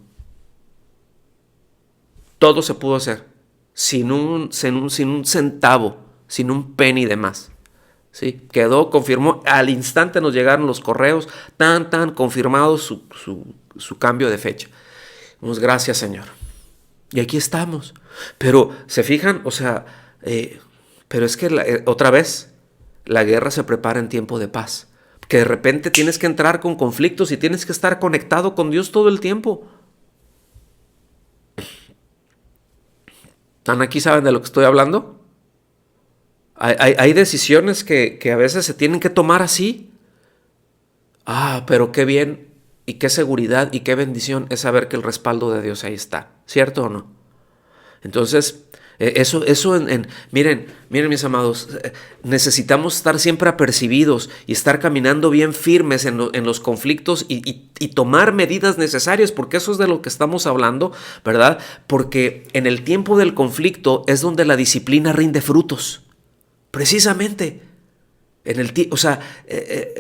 Todo se pudo hacer, sin un centavo, sin un penny de más. ¿Sí? Quedó, confirmó, al instante nos llegaron los correos, tan confirmado su cambio de fecha. Gracias, Señor. Y aquí estamos. Pero, ¿se fijan? O sea, pero es que otra vez, la guerra se prepara en tiempo de paz. Que de repente tienes que entrar con conflictos y tienes que estar conectado con Dios todo el tiempo. ¿Están aquí? ¿Saben de lo que estoy hablando? Hay decisiones que a veces se tienen que tomar así. Pero qué bien y qué seguridad y qué bendición es saber que el respaldo de Dios ahí está. ¿Cierto o no? Entonces, miren mis amados, necesitamos estar siempre apercibidos y estar caminando bien firmes en los conflictos y tomar medidas necesarias, porque eso es de lo que estamos hablando, ¿verdad? Porque en el tiempo del conflicto es donde la disciplina rinde frutos. Precisamente,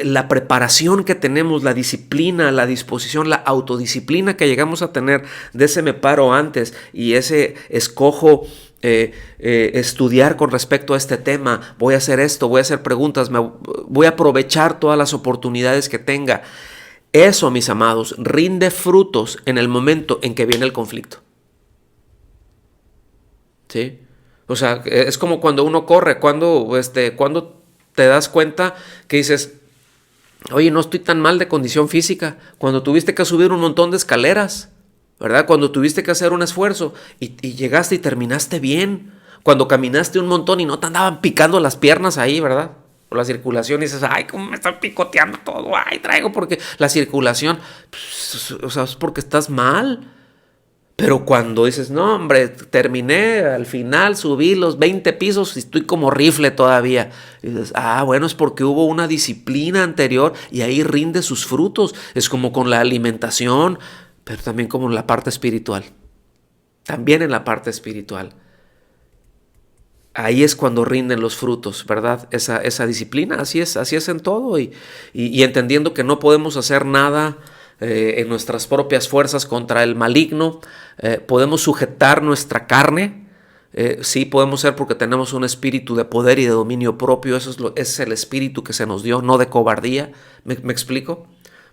la preparación que tenemos, la disciplina, la disposición, la autodisciplina que llegamos a tener, de ese me paro antes y ese escojo estudiar con respecto a este tema, voy a hacer esto, voy a hacer preguntas, voy a aprovechar todas las oportunidades que tenga. Eso, mis amados, rinde frutos en el momento en que viene el conflicto. ¿Sí? O sea, es como cuando uno corre, cuando te das cuenta que dices, oye, no estoy tan mal de condición física, cuando tuviste que subir un montón de escaleras, ¿verdad? Cuando tuviste que hacer un esfuerzo y llegaste y terminaste bien, cuando caminaste un montón y no te andaban picando las piernas ahí, ¿verdad? O la circulación y dices, ay, cómo me está picoteando todo, ay, traigo porque la circulación, pues, o sea, es porque estás mal. Pero cuando dices, no, hombre, terminé, al final subí los 20 pisos y estoy como rifle todavía. Y dices, bueno, es porque hubo una disciplina anterior y ahí rinde sus frutos. Es como con la alimentación, pero también como en la parte espiritual. También en la parte espiritual. Ahí es cuando rinden los frutos, ¿verdad? Esa disciplina, así es en todo. Y entendiendo que no podemos hacer nada en nuestras propias fuerzas contra el maligno. Podemos sujetar nuestra carne, sí podemos ser, porque tenemos un espíritu de poder y de dominio propio. Eso es el espíritu que se nos dio, no de cobardía. ¿Me explico?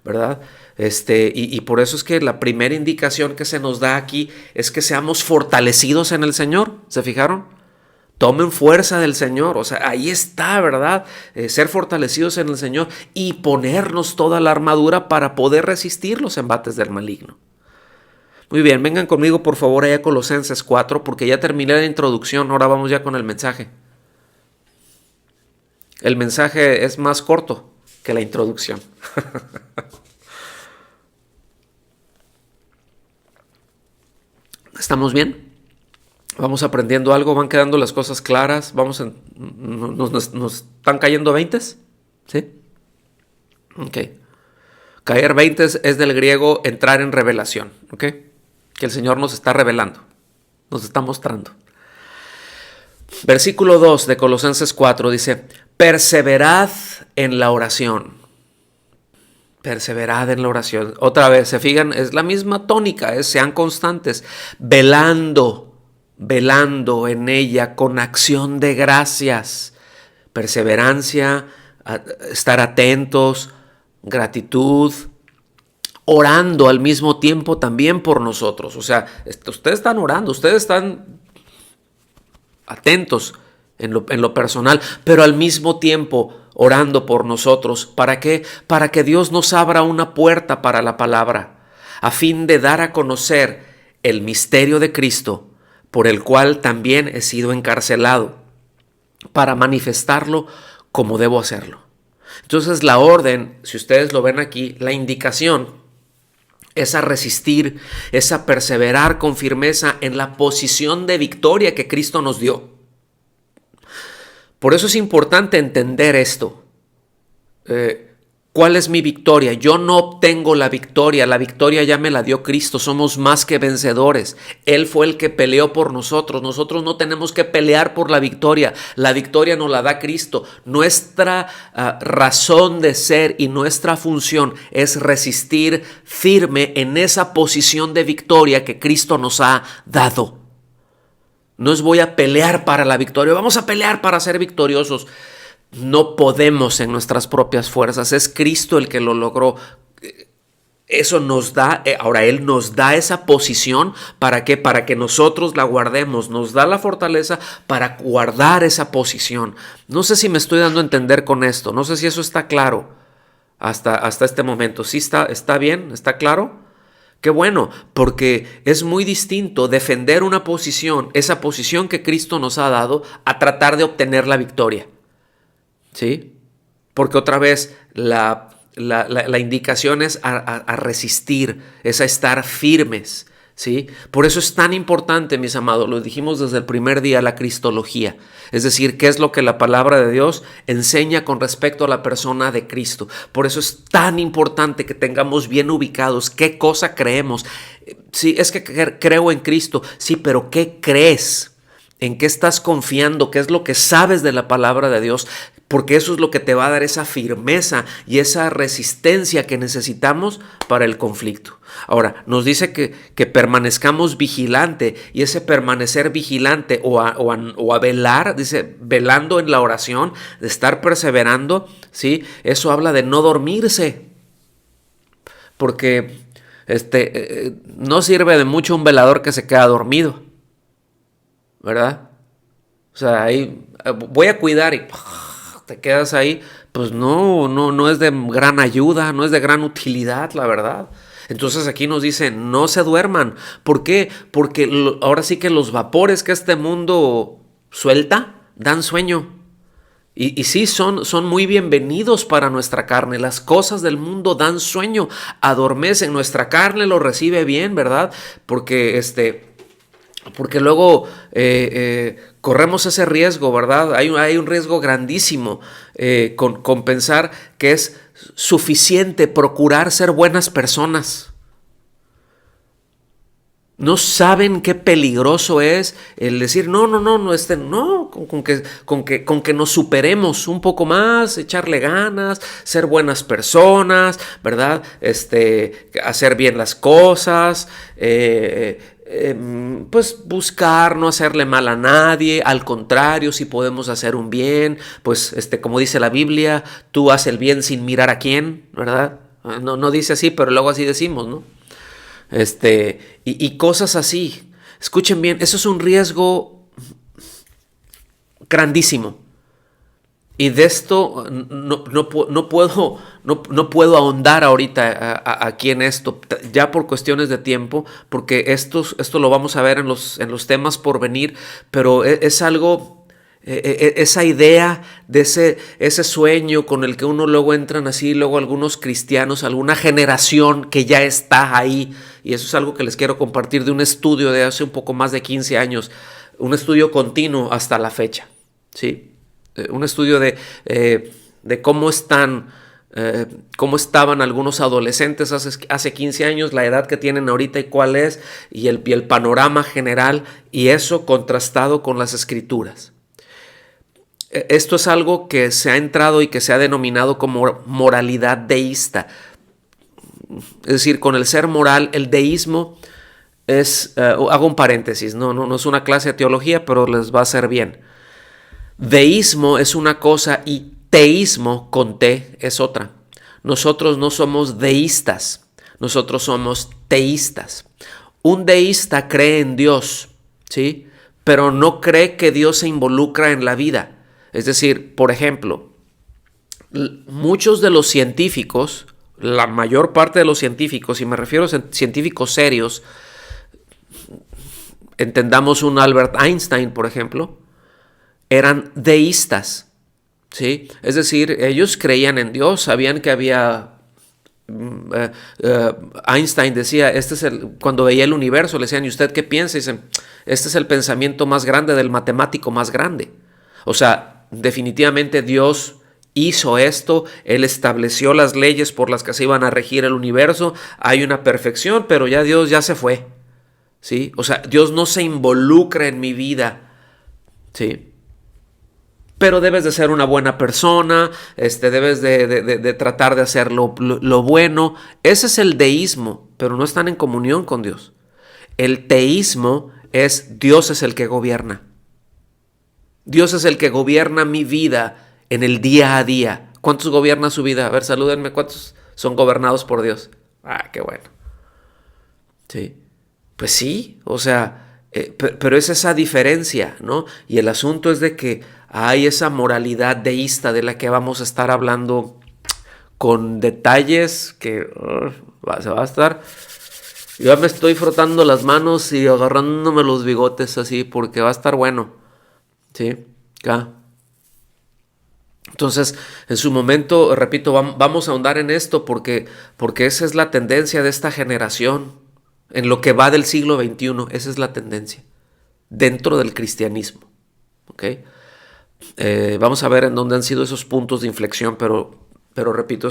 ¿Verdad? Y por eso es que la primera indicación que se nos da aquí es que seamos fortalecidos en el Señor. ¿Se fijaron? Tomen fuerza del Señor, o sea, ahí está, ¿verdad? Ser fortalecidos en el Señor y ponernos toda la armadura para poder resistir los embates del maligno. Muy bien, vengan conmigo por favor allá a Colosenses 4, porque ya terminé la introducción, ahora vamos ya con el mensaje. El mensaje es más corto que la introducción. ¿Estamos bien? Vamos aprendiendo algo, van quedando las cosas claras, nos están cayendo 20, ¿sí? Ok. Caer 20 es del griego entrar en revelación, ¿ok? Que el Señor nos está revelando, nos está mostrando. Versículo 2 de Colosenses 4 dice, perseverad en la oración. Perseverad en la oración. Otra vez, se fijan, es la misma tónica, sean constantes, velando en ella con acción de gracias, perseverancia, estar atentos, gratitud, orando al mismo tiempo también por nosotros. O sea, ustedes están orando, ustedes están atentos en lo personal, pero al mismo tiempo orando por nosotros. ¿Para qué? Para que Dios nos abra una puerta para la palabra, a fin de dar a conocer el misterio de Cristo, por el cual también he sido encarcelado, para manifestarlo como debo hacerlo. Entonces la orden, si ustedes lo ven aquí, la indicación es a resistir, es a perseverar con firmeza en la posición de victoria que Cristo nos dio. Por eso es importante entender esto. ¿Cuál es mi victoria? Yo no obtengo la victoria ya me la dio Cristo, somos más que vencedores. Él fue el que peleó por nosotros no tenemos que pelear por la victoria nos la da Cristo. Nuestra razón de ser y nuestra función es resistir firme en esa posición de victoria que Cristo nos ha dado. No es voy a pelear para la victoria, vamos a pelear para ser victoriosos. No podemos en nuestras propias fuerzas, es Cristo el que lo logró. Eso nos da, ahora Él nos da esa posición, ¿para qué? Para que nosotros la guardemos, nos da la fortaleza para guardar esa posición. No sé si me estoy dando a entender con esto, no sé si eso está claro hasta este momento. ¿Sí está bien? ¿Está claro? Qué bueno, porque es muy distinto defender una posición, esa posición que Cristo nos ha dado, a tratar de obtener la victoria. ¿Sí? Porque otra vez la indicación es a resistir, es a estar firmes, ¿sí? Por eso es tan importante, mis amados, lo dijimos desde el primer día, la cristología. Es decir, qué es lo que la palabra de Dios enseña con respecto a la persona de Cristo. Por eso es tan importante que tengamos bien ubicados qué cosa creemos. Sí, es que creo en Cristo, sí, pero ¿qué crees? ¿En qué estás confiando? ¿Qué es lo que sabes de la palabra de Dios? Porque eso es lo que te va a dar esa firmeza y esa resistencia que necesitamos para el conflicto. Ahora, nos dice que permanezcamos vigilante, y ese permanecer vigilante o a velar, dice, velando en la oración, de estar perseverando, ¿sí? Eso habla de no dormirse. Porque no sirve de mucho un velador que se queda dormido, ¿verdad? O sea, ahí voy a cuidar y te quedas ahí, pues no es de gran ayuda, no es de gran utilidad, la verdad. Entonces aquí nos dice, no se duerman. ¿Por qué? Porque ahora sí que los vapores que este mundo suelta dan sueño. Y sí, son muy bienvenidos para nuestra carne. Las cosas del mundo dan sueño, adormecen. Nuestra carne lo recibe bien, ¿verdad? Porque luego corremos ese riesgo, ¿verdad? Hay un riesgo grandísimo con pensar que es suficiente procurar ser buenas personas. No saben qué peligroso es el decir con que nos superemos un poco más, echarle ganas, ser buenas personas, ¿verdad? Hacer bien las cosas, pues buscar no hacerle mal a nadie. Al contrario, si podemos hacer un bien, pues como dice la Biblia, tú haz el bien sin mirar a quién, ¿verdad? No dice así, pero luego así decimos, ¿no? Y cosas así. Escuchen bien, eso es un riesgo grandísimo. Y de esto no puedo ahondar ahorita aquí en esto, ya por cuestiones de tiempo, porque esto lo vamos a ver en los temas por venir, pero es algo, esa idea de ese sueño con el que uno luego entran así, luego algunos cristianos, alguna generación que ya está ahí, y eso es algo que les quiero compartir de un estudio de hace un poco más de 15 años, un estudio continuo hasta la fecha, ¿sí? Un estudio de cómo estaban algunos adolescentes hace 15 años, la edad que tienen ahorita y cuál es, y el panorama general, y eso contrastado con las escrituras. Esto es algo que se ha entrado y que se ha denominado como moralidad deísta. Es decir, con el ser moral, el deísmo es, hago un paréntesis, no es una clase de teología, pero les va a hacer bien. Deísmo es una cosa y teísmo con T es otra. Nosotros no somos deístas, nosotros somos teístas. Un deísta cree en Dios, ¿sí? Pero no cree que Dios se involucra en la vida. Es decir, por ejemplo, muchos de los científicos, la mayor parte de los científicos, y me refiero a científicos serios, entendamos un Albert Einstein, por ejemplo, eran deístas, ¿sí? Es decir, ellos creían en Dios, sabían que había... Einstein decía, cuando veía el universo, le decían, ¿y usted qué piensa? Y dicen, este es el pensamiento más grande del matemático más grande. O sea, definitivamente Dios hizo esto, Él estableció las leyes por las que se iban a regir el universo, hay una perfección, pero ya Dios ya se fue, ¿sí? O sea, Dios no se involucra en mi vida, ¿sí? Pero debes de ser una buena persona, debes de tratar de hacer lo bueno. Ese es el deísmo, pero no están en comunión con Dios. El teísmo es Dios es el que gobierna. Dios es el que gobierna mi vida en el día a día. ¿Cuántos gobiernan su vida? A ver, salúdenme, ¿cuántos son gobernados por Dios? Ah, qué bueno. Sí. Pues sí, o sea, pero es esa diferencia, ¿no? Y el asunto es de que hay esa moralidad deísta de la que vamos a estar hablando con detalles que se va a estar... Yo me estoy frotando las manos y agarrándome los bigotes así porque va a estar bueno, ¿sí? Acá. Entonces, en su momento, repito, vamos a ahondar en esto porque esa es la tendencia de esta generación. En lo que va del siglo XXI, esa es la tendencia dentro del cristianismo. ¿Okay? Vamos a ver en dónde han sido esos puntos de inflexión, pero repito,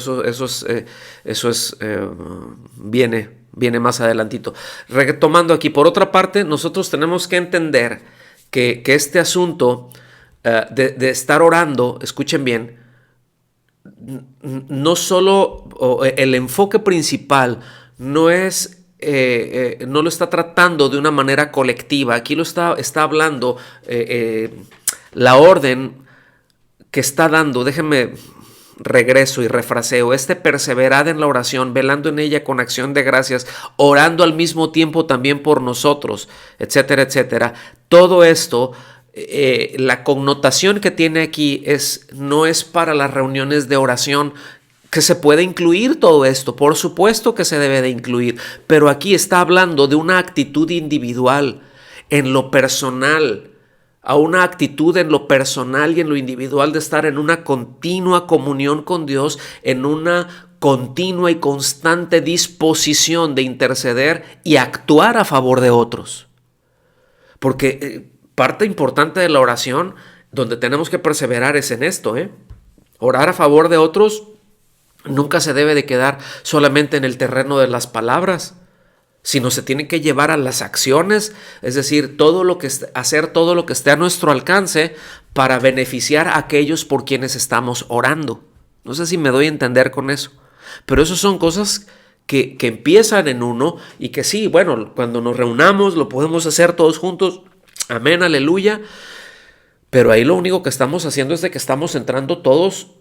viene más adelantito. Retomando aquí, por otra parte, nosotros tenemos que entender que este asunto de estar orando, escuchen bien, no solo el enfoque principal no es... no lo está tratando de una manera colectiva. Aquí lo está hablando la orden que está dando. Déjenme regreso y refraseo. Perseverad en la oración, velando en ella con acción de gracias, orando al mismo tiempo también por nosotros, etcétera, etcétera. Todo esto, la connotación que tiene aquí no es para las reuniones de oración, que se puede incluir todo esto, por supuesto que se debe de incluir, pero aquí está hablando de una actitud individual, en lo personal, a una actitud en lo personal y en lo individual de estar en una continua comunión con Dios, en una continua y constante disposición de interceder y actuar a favor de otros. Porque parte importante de la oración, donde tenemos que perseverar, es en esto, orar a favor de otros. Nunca se debe de quedar solamente en el terreno de las palabras, sino se tiene que llevar a las acciones, es decir, hacer todo lo que esté a nuestro alcance para beneficiar a aquellos por quienes estamos orando. No sé si me doy a entender con eso, pero eso son cosas que empiezan en uno y que sí, bueno, cuando nos reunamos lo podemos hacer todos juntos, amén, aleluya, pero ahí lo único que estamos haciendo es de que estamos entrando todos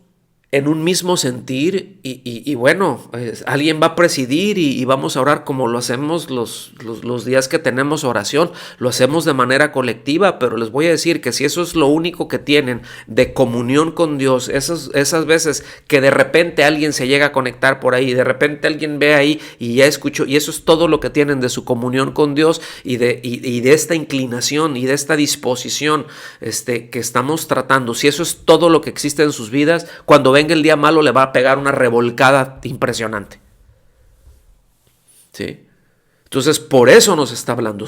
en un mismo sentir y bueno, alguien va a presidir y vamos a orar como lo hacemos los días que tenemos oración, lo hacemos de manera colectiva, pero les voy a decir que si eso es lo único que tienen de comunión con Dios, esas veces que de repente alguien se llega a conectar por ahí, de repente alguien ve ahí y ya escuchó, y eso es todo lo que tienen de su comunión con Dios y de esta inclinación y de esta disposición que estamos tratando, si eso es todo lo que existe en sus vidas, cuando venga el día malo le va a pegar una revolcada impresionante. ¿Sí? Entonces, por eso nos está hablando,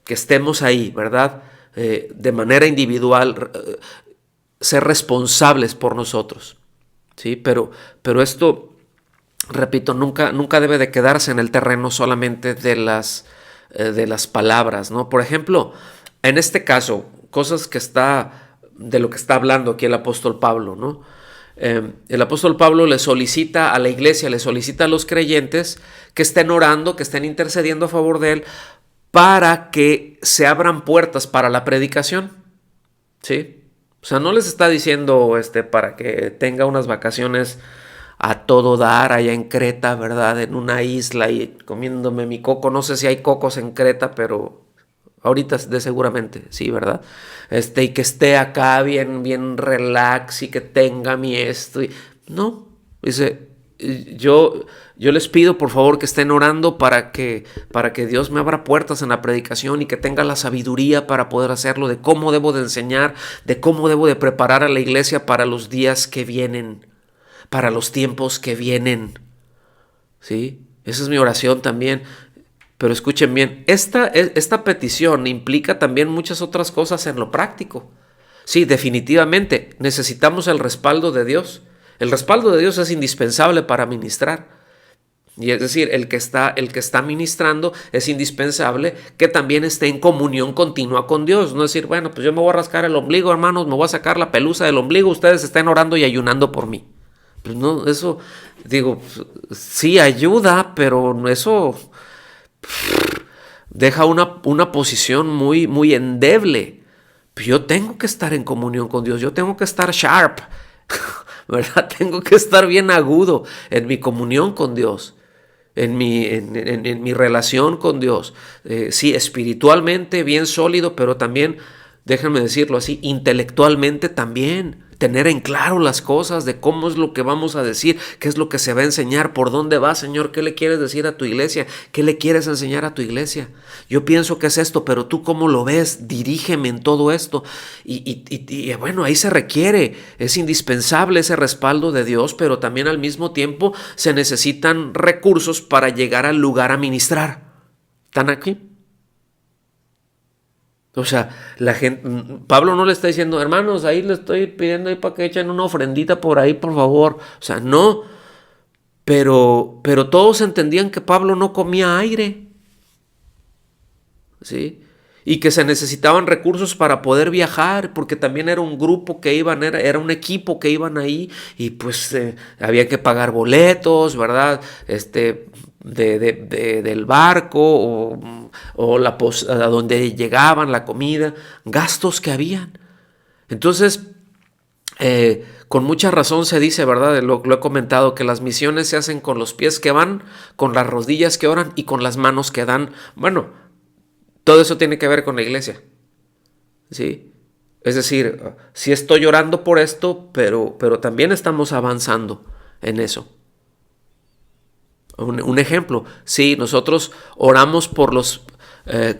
que estemos ahí, ¿verdad? De manera individual, ser responsables por nosotros. ¿Sí? Pero esto, repito, nunca debe de quedarse en el terreno solamente de las palabras, ¿no? Por ejemplo, en este caso, cosas de lo que está hablando aquí el apóstol Pablo, ¿no? El apóstol Pablo le solicita a la iglesia, le solicita a los creyentes que estén orando, que estén intercediendo a favor de él para que se abran puertas para la predicación, ¿sí? O sea, no les está diciendo para que tenga unas vacaciones a todo dar allá en Creta, ¿verdad? En una isla y comiéndome mi coco. No sé si hay cocos en Creta, pero ahorita seguramente, sí, ¿verdad? Y que esté acá bien relax y que tenga mi esto. No, dice, yo les pido por favor que estén orando para que Dios me abra puertas en la predicación y que tenga la sabiduría para poder hacerlo, de cómo debo de enseñar, de cómo debo de preparar a la iglesia para los días que vienen, para los tiempos que vienen. ¿Sí? Esa es mi oración también. Pero escuchen bien, esta petición implica también muchas otras cosas en lo práctico. Sí, definitivamente necesitamos el respaldo de Dios. El respaldo de Dios es indispensable para ministrar. Y es decir, el que está ministrando es indispensable que también esté en comunión continua con Dios. No decir, bueno, pues yo me voy a rascar el ombligo, hermanos, me voy a sacar la pelusa del ombligo, ustedes estén orando y ayunando por mí. Pues no, eso, digo, sí ayuda, pero eso deja una posición muy, muy endeble. Yo tengo que estar en comunión con Dios, yo tengo que estar sharp, ¿verdad? Tengo que estar bien agudo en mi comunión con Dios, en mi relación con Dios. Sí, espiritualmente bien sólido, pero también, déjenme decirlo así, intelectualmente también. Tener en claro las cosas de cómo es lo que vamos a decir, qué es lo que se va a enseñar, por dónde va, Señor, qué le quieres decir a tu iglesia, qué le quieres enseñar a tu iglesia. Yo pienso que es esto, pero tú cómo lo ves, dirígeme en todo esto. Y bueno, ahí se requiere, es indispensable ese respaldo de Dios, pero también al mismo tiempo se necesitan recursos para llegar al lugar a ministrar. ¿Están aquí? O sea, la gente, Pablo no le está diciendo, hermanos, ahí le estoy pidiendo ahí para que echen una ofrendita por ahí, por favor. O sea, no, pero todos entendían que Pablo no comía aire, ¿sí? Y que se necesitaban recursos para poder viajar, porque también era un grupo que iban, era un equipo que iban ahí, y pues había que pagar boletos, ¿verdad? Del barco o a donde llegaban, la comida, gastos que habían. Entonces, con mucha razón se dice, ¿verdad? Lo he comentado, que las misiones se hacen con los pies que van, con las rodillas que oran y con las manos que dan. Bueno, todo eso tiene que ver con la iglesia, ¿sí? Es decir, sí estoy orando por esto, pero también estamos avanzando en eso. Un ejemplo, sí, nosotros oramos por los,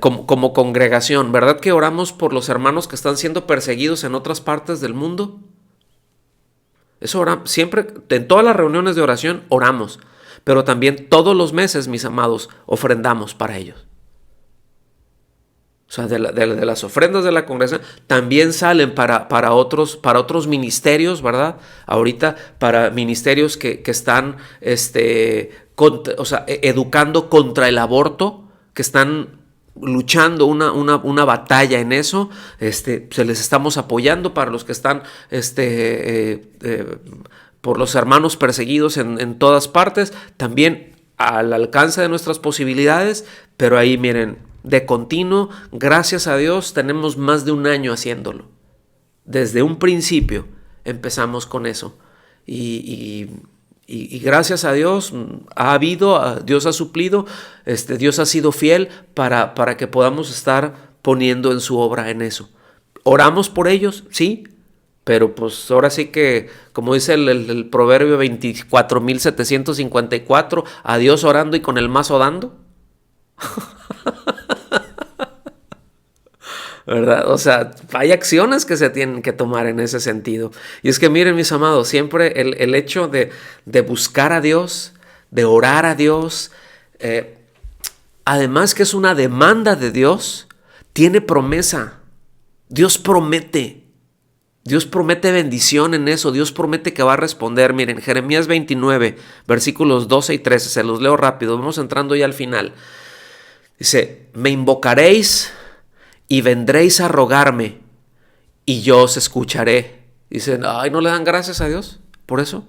como congregación, ¿verdad que oramos por los hermanos que están siendo perseguidos en otras partes del mundo? Eso siempre, en todas las reuniones de oración oramos, pero también todos los meses, mis amados, ofrendamos para ellos. O sea, de las ofrendas de la congregación también salen para otros ministerios, ¿verdad? Ahorita para ministerios que están educando contra el aborto, que están luchando una batalla en eso. Se les estamos apoyando para los que están por los hermanos perseguidos en todas partes, también al alcance de nuestras posibilidades, pero ahí miren, de continuo, gracias a Dios, tenemos más de un año haciéndolo. Desde un principio empezamos con eso. Y gracias a Dios Dios ha suplido, Dios ha sido fiel para que podamos estar poniendo en su obra en eso. Oramos por ellos, sí, pero pues ahora sí que, como dice el proverbio 24.754, a Dios orando y con el mazo dando. ¿Verdad? O sea, hay acciones que se tienen que tomar en ese sentido. Y es que miren, mis amados, siempre el hecho de buscar a Dios, de orar a Dios, además que es una demanda de Dios, tiene promesa. Dios promete bendición en eso. Dios promete que va a responder. Miren, Jeremías 29, versículos 12 y 13, se los leo rápido, vamos entrando ya al final. Dice, me invocaréis y vendréis a rogarme y yo os escucharé. Dicen, ay, ¿no le dan gracias a Dios por eso?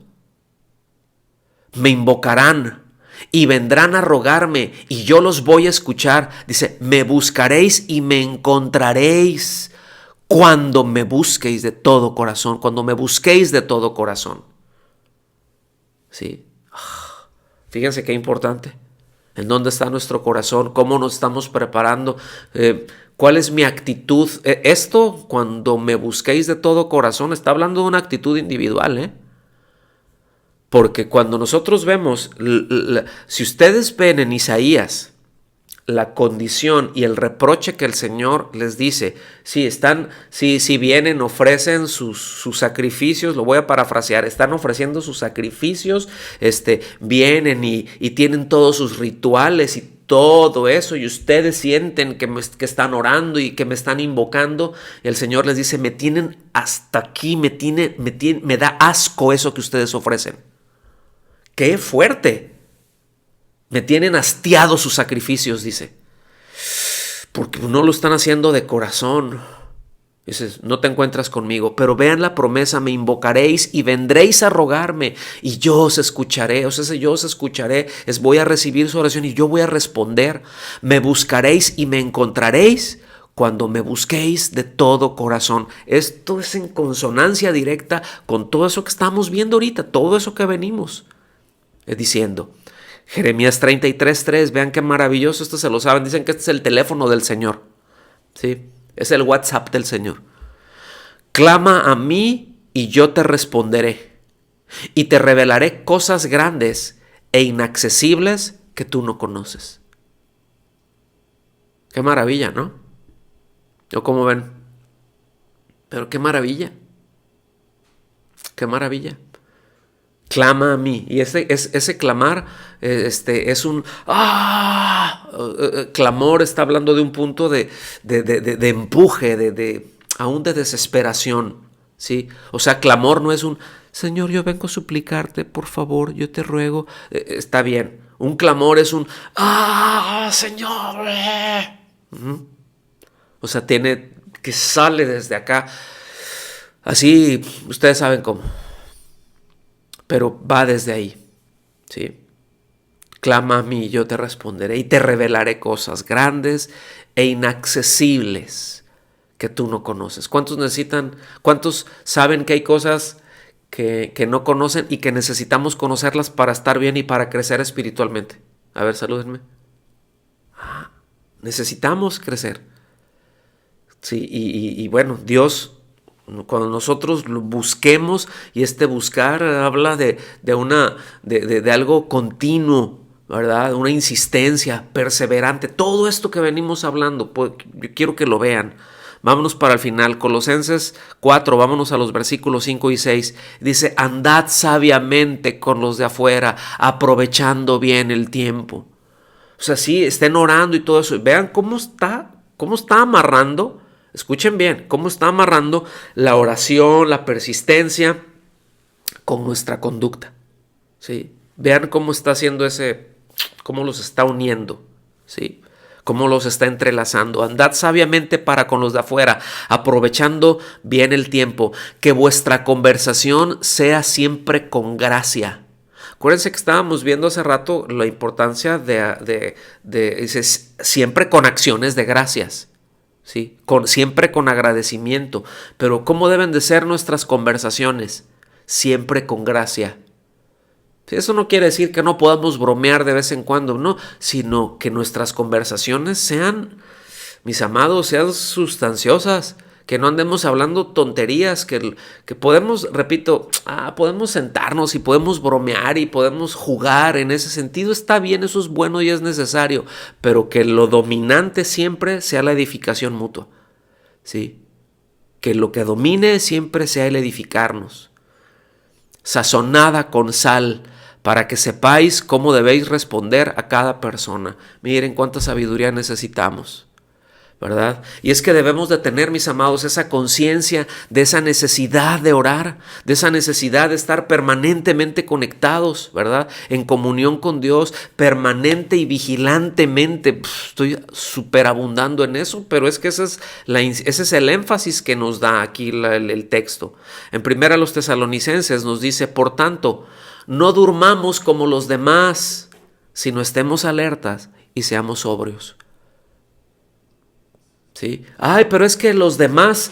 Me invocarán y vendrán a rogarme y yo los voy a escuchar. Dice, me buscaréis y me encontraréis cuando me busquéis de todo corazón, cuando me busquéis de todo corazón. ¿Sí? Fíjense qué importante. ¿En dónde está nuestro corazón? ¿Cómo nos estamos preparando? ¿Cuál es mi actitud? Esto, cuando me busquéis de todo corazón, está hablando de una actitud individual, Porque cuando nosotros vemos, si ustedes ven en Isaías la condición y el reproche que el Señor les dice, si vienen, ofrecen sus sacrificios, lo voy a parafrasear, están ofreciendo sus sacrificios, vienen y tienen todos sus rituales y todo eso, y ustedes sienten que están orando y que me están invocando, y el Señor les dice, me tienen hasta aquí, me da asco eso que ustedes ofrecen. ¡Qué fuerte! Me tienen hastiado sus sacrificios, dice. Porque no lo están haciendo de corazón. Dices, no te encuentras conmigo, pero vean la promesa, me invocaréis y vendréis a rogarme y yo os escucharé. O sea, ese yo os escucharé voy a recibir su oración y yo voy a responder. Me buscaréis y me encontraréis cuando me busquéis de todo corazón. Esto es en consonancia directa con todo eso que estamos viendo ahorita, todo eso que venimos diciendo. Jeremías 33:3, vean qué maravilloso, esto se lo saben, dicen que este es el teléfono del Señor, ¿sí? Es el WhatsApp del Señor. Clama a mí y yo te responderé, y te revelaré cosas grandes e inaccesibles que tú no conoces. Qué maravilla, ¿no? ¿O cómo ven? Pero qué maravilla. Qué maravilla. Clama a mí. Y ese clamar es un clamor, está hablando de un punto de empuje, aún de desesperación, ¿sí? O sea, clamor no es un Señor, yo vengo a suplicarte, por favor, yo te ruego. Está bien. Un clamor es un Señor. O sea, tiene que sale desde acá. Así, ustedes saben cómo. Pero va desde ahí, ¿sí? Clama a mí, yo te responderé y te revelaré cosas grandes e inaccesibles que tú no conoces. ¿Cuántos saben que hay cosas que no conocen y que necesitamos conocerlas para estar bien y para crecer espiritualmente? A ver, salúdenme. Necesitamos crecer. Sí, y bueno, Dios, cuando nosotros lo busquemos, y buscar habla de algo continuo, ¿verdad? Una insistencia perseverante. Todo esto que venimos hablando, pues, yo quiero que lo vean. Vámonos para el final. Colosenses 4, vámonos a los versículos 5 y 6. Dice, andad sabiamente con los de afuera, aprovechando bien el tiempo. O sea, sí, estén orando y todo eso. Vean cómo está amarrando. Escuchen bien, cómo está amarrando la oración, la persistencia con nuestra conducta, ¿sí? Vean cómo está haciendo cómo los está uniendo, ¿sí? Cómo los está entrelazando. Andad sabiamente para con los de afuera, aprovechando bien el tiempo, que vuestra conversación sea siempre con gracia. Acuérdense que estábamos viendo hace rato la importancia de siempre con acciones de gracias. ¿Sí? Siempre con agradecimiento. Pero ¿cómo deben de ser nuestras conversaciones? Siempre con gracia. Eso no quiere decir que no podamos bromear de vez en cuando, no, sino que nuestras conversaciones sean, mis amados, sean sustanciosas, que no andemos hablando tonterías, que podemos, repito, podemos sentarnos y podemos bromear y podemos jugar. En ese sentido está bien, eso es bueno y es necesario, pero que lo dominante siempre sea la edificación mutua, ¿sí? Que lo que domine siempre sea el edificarnos. Sazonada con sal, para que sepáis cómo debéis responder a cada persona. Miren cuánta sabiduría necesitamos, ¿verdad? Y es que debemos de tener, mis amados, esa conciencia de esa necesidad de orar, de esa necesidad de estar permanentemente conectados, ¿verdad? En comunión con Dios, permanente y vigilantemente. Estoy superabundando en eso, pero es que ese es el énfasis que nos da aquí el texto. En 1 Tesalonicenses nos dice, por tanto, no durmamos como los demás, sino estemos alertas y seamos sobrios. ¿Sí? Pero es que los demás,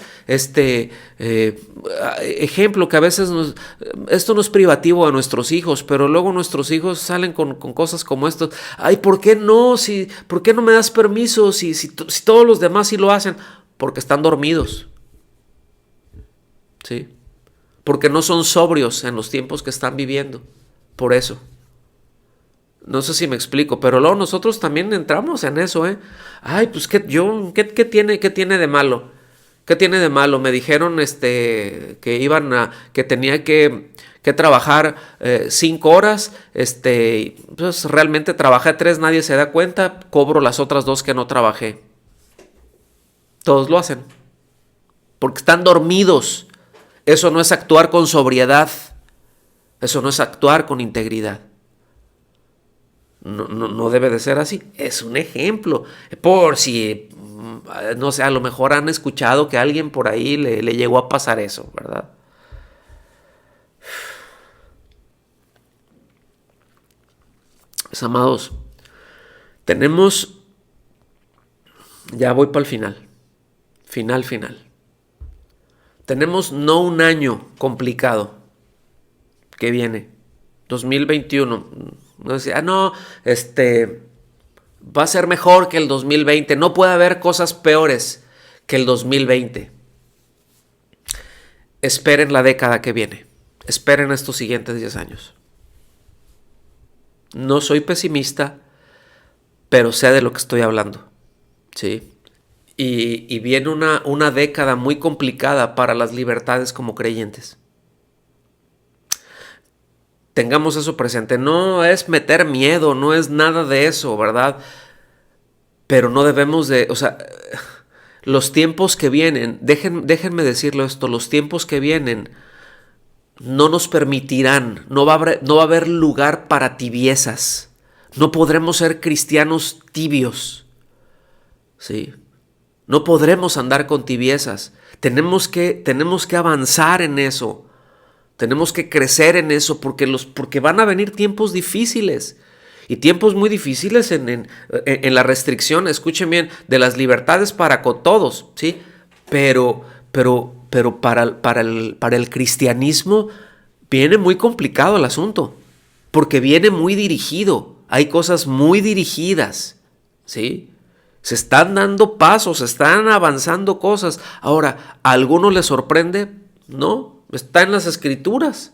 ejemplo que a veces esto no es privativo a nuestros hijos, pero luego nuestros hijos salen con cosas como esto. ¿Por qué no? ¿Por qué no me das permiso si todos los demás sí lo hacen? Porque están dormidos, ¿sí? Porque no son sobrios en los tiempos que están viviendo. por eso. No sé si me explico, pero luego nosotros también entramos en eso, ¿eh? Ay, pues ¿qué tiene de malo? ¿Qué tiene de malo? Me dijeron que tenía que trabajar 5 horas, pues realmente trabajé 3, nadie se da cuenta, cobro las otras 2 que no trabajé. Todos lo hacen, porque están dormidos. Eso no es actuar con sobriedad, eso no es actuar con integridad. No debe de ser así. Es un ejemplo. Por si, no sé, a lo mejor han escuchado que a alguien por ahí le llegó a pasar eso, ¿verdad? Mis amados, tenemos, ya voy para el final. Final. Tenemos no un año complicado que viene, 2021. No decía, no, va a ser mejor que el 2020. No puede haber cosas peores que el 2020. Esperen la década que viene. Esperen estos siguientes 10 años. No soy pesimista, pero sé de lo que estoy hablando. ¿Sí? Y viene una década muy complicada para las libertades como creyentes. Tengamos eso presente. No es meter miedo, no es nada de eso, ¿verdad? Pero no debemos de, los tiempos que vienen, déjenme decirlo esto, los tiempos que vienen no nos permitirán, no va a haber lugar para tibiezas. No podremos ser cristianos tibios, ¿sí? No podremos andar con tibiezas. Tenemos que avanzar en eso. Tenemos que crecer en eso porque van a venir tiempos difíciles. Y tiempos muy difíciles en la restricción, escuchen bien, de las libertades para con todos, ¿sí? Pero para el cristianismo viene muy complicado el asunto. Porque viene muy dirigido. Hay cosas muy dirigidas, ¿sí? Se están dando pasos, se están avanzando cosas. Ahora, ¿a alguno le sorprende? No, está en las Escrituras.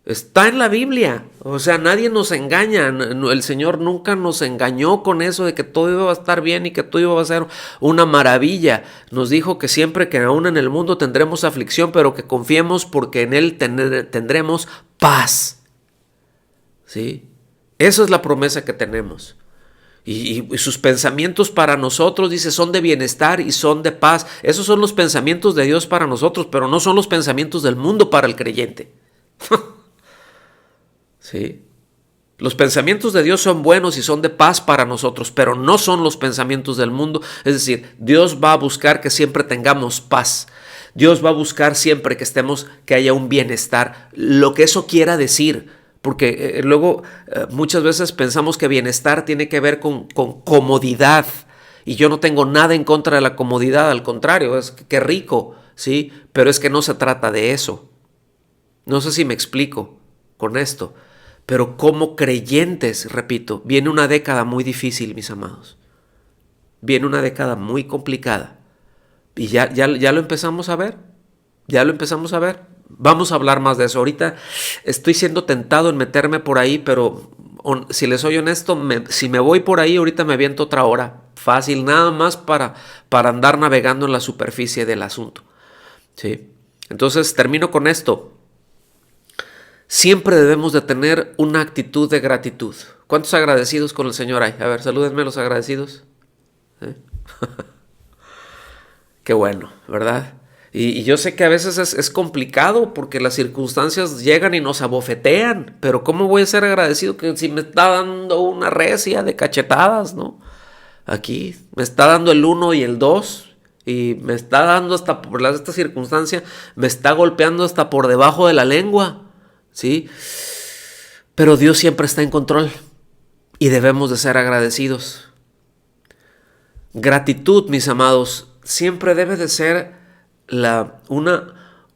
Está en la Biblia. O sea, nadie nos engaña. El Señor nunca nos engañó con eso de que todo iba a estar bien y que todo iba a ser una maravilla. Nos dijo que siempre, que aún en el mundo tendremos aflicción, pero que confiemos porque en Él tendremos paz. ¿Sí? Esa es la promesa que tenemos. Y sus pensamientos para nosotros, dice, son de bienestar y son de paz. Esos son los pensamientos de Dios para nosotros, pero no son los pensamientos del mundo para el creyente. ¿Sí? Los pensamientos de Dios son buenos y son de paz para nosotros, pero no son los pensamientos del mundo. Es decir, Dios va a buscar que siempre tengamos paz. Dios va a buscar siempre que haya un bienestar, lo que eso quiera decir. Porque luego muchas veces pensamos que bienestar tiene que ver con comodidad. Y yo no tengo nada en contra de la comodidad, al contrario, es que rico, ¿sí? Pero es que no se trata de eso. No sé si me explico con esto. Pero como creyentes, repito, viene una década muy difícil, mis amados. Viene una década muy complicada. Y ya lo empezamos a ver. Ya lo empezamos a ver. Vamos a hablar más de eso. Ahorita estoy siendo tentado en meterme por ahí, pero si les soy honesto, si me voy por ahí, ahorita me aviento otra hora. Fácil, nada más para andar navegando en la superficie del asunto. ¿Sí? Entonces, termino con esto. Siempre debemos de tener una actitud de gratitud. ¿Cuántos agradecidos con el Señor hay? A ver, salúdenme los agradecidos. ¿Sí? Qué bueno, ¿verdad? Y yo sé que a veces es complicado porque las circunstancias llegan y nos abofetean, pero ¿cómo voy a ser agradecido que si me está dando una recia de cachetadas, ¿no? Aquí me está dando el 1 y el 2 y me está dando hasta por esta circunstancia, me está golpeando hasta por debajo de la lengua, ¿sí? Pero Dios siempre está en control y debemos de ser agradecidos. Gratitud, mis amados, siempre debe de ser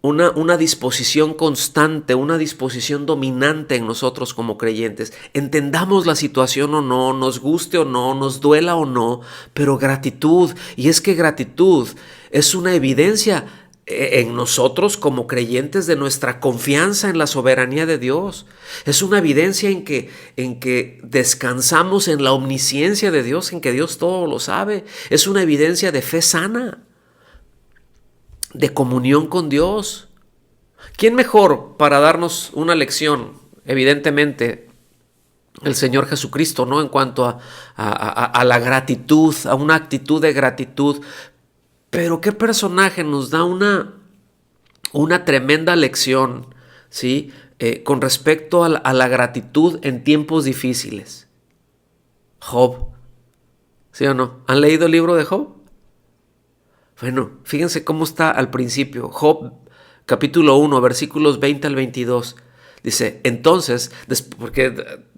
una disposición constante, una disposición dominante en nosotros como creyentes. Entendamos la situación o no, nos guste o no, nos duela o no, pero gratitud. Y es que gratitud es una evidencia en nosotros como creyentes de nuestra confianza en la soberanía de Dios. Es una evidencia en que descansamos en la omnisciencia de Dios, en que Dios todo lo sabe. Es una evidencia de fe sana, de comunión con Dios. ¿Quién mejor para darnos una lección? Evidentemente, el Señor Jesucristo, ¿no? En cuanto a la gratitud, a una actitud de gratitud. Pero ¿qué personaje nos da una tremenda lección, ¿sí? Con respecto a la gratitud en tiempos difíciles? Job. ¿Sí o no? ¿Han leído el libro de Job? Bueno, fíjense cómo está al principio. Job, capítulo 1, versículos 20 al 22. Dice, entonces, porque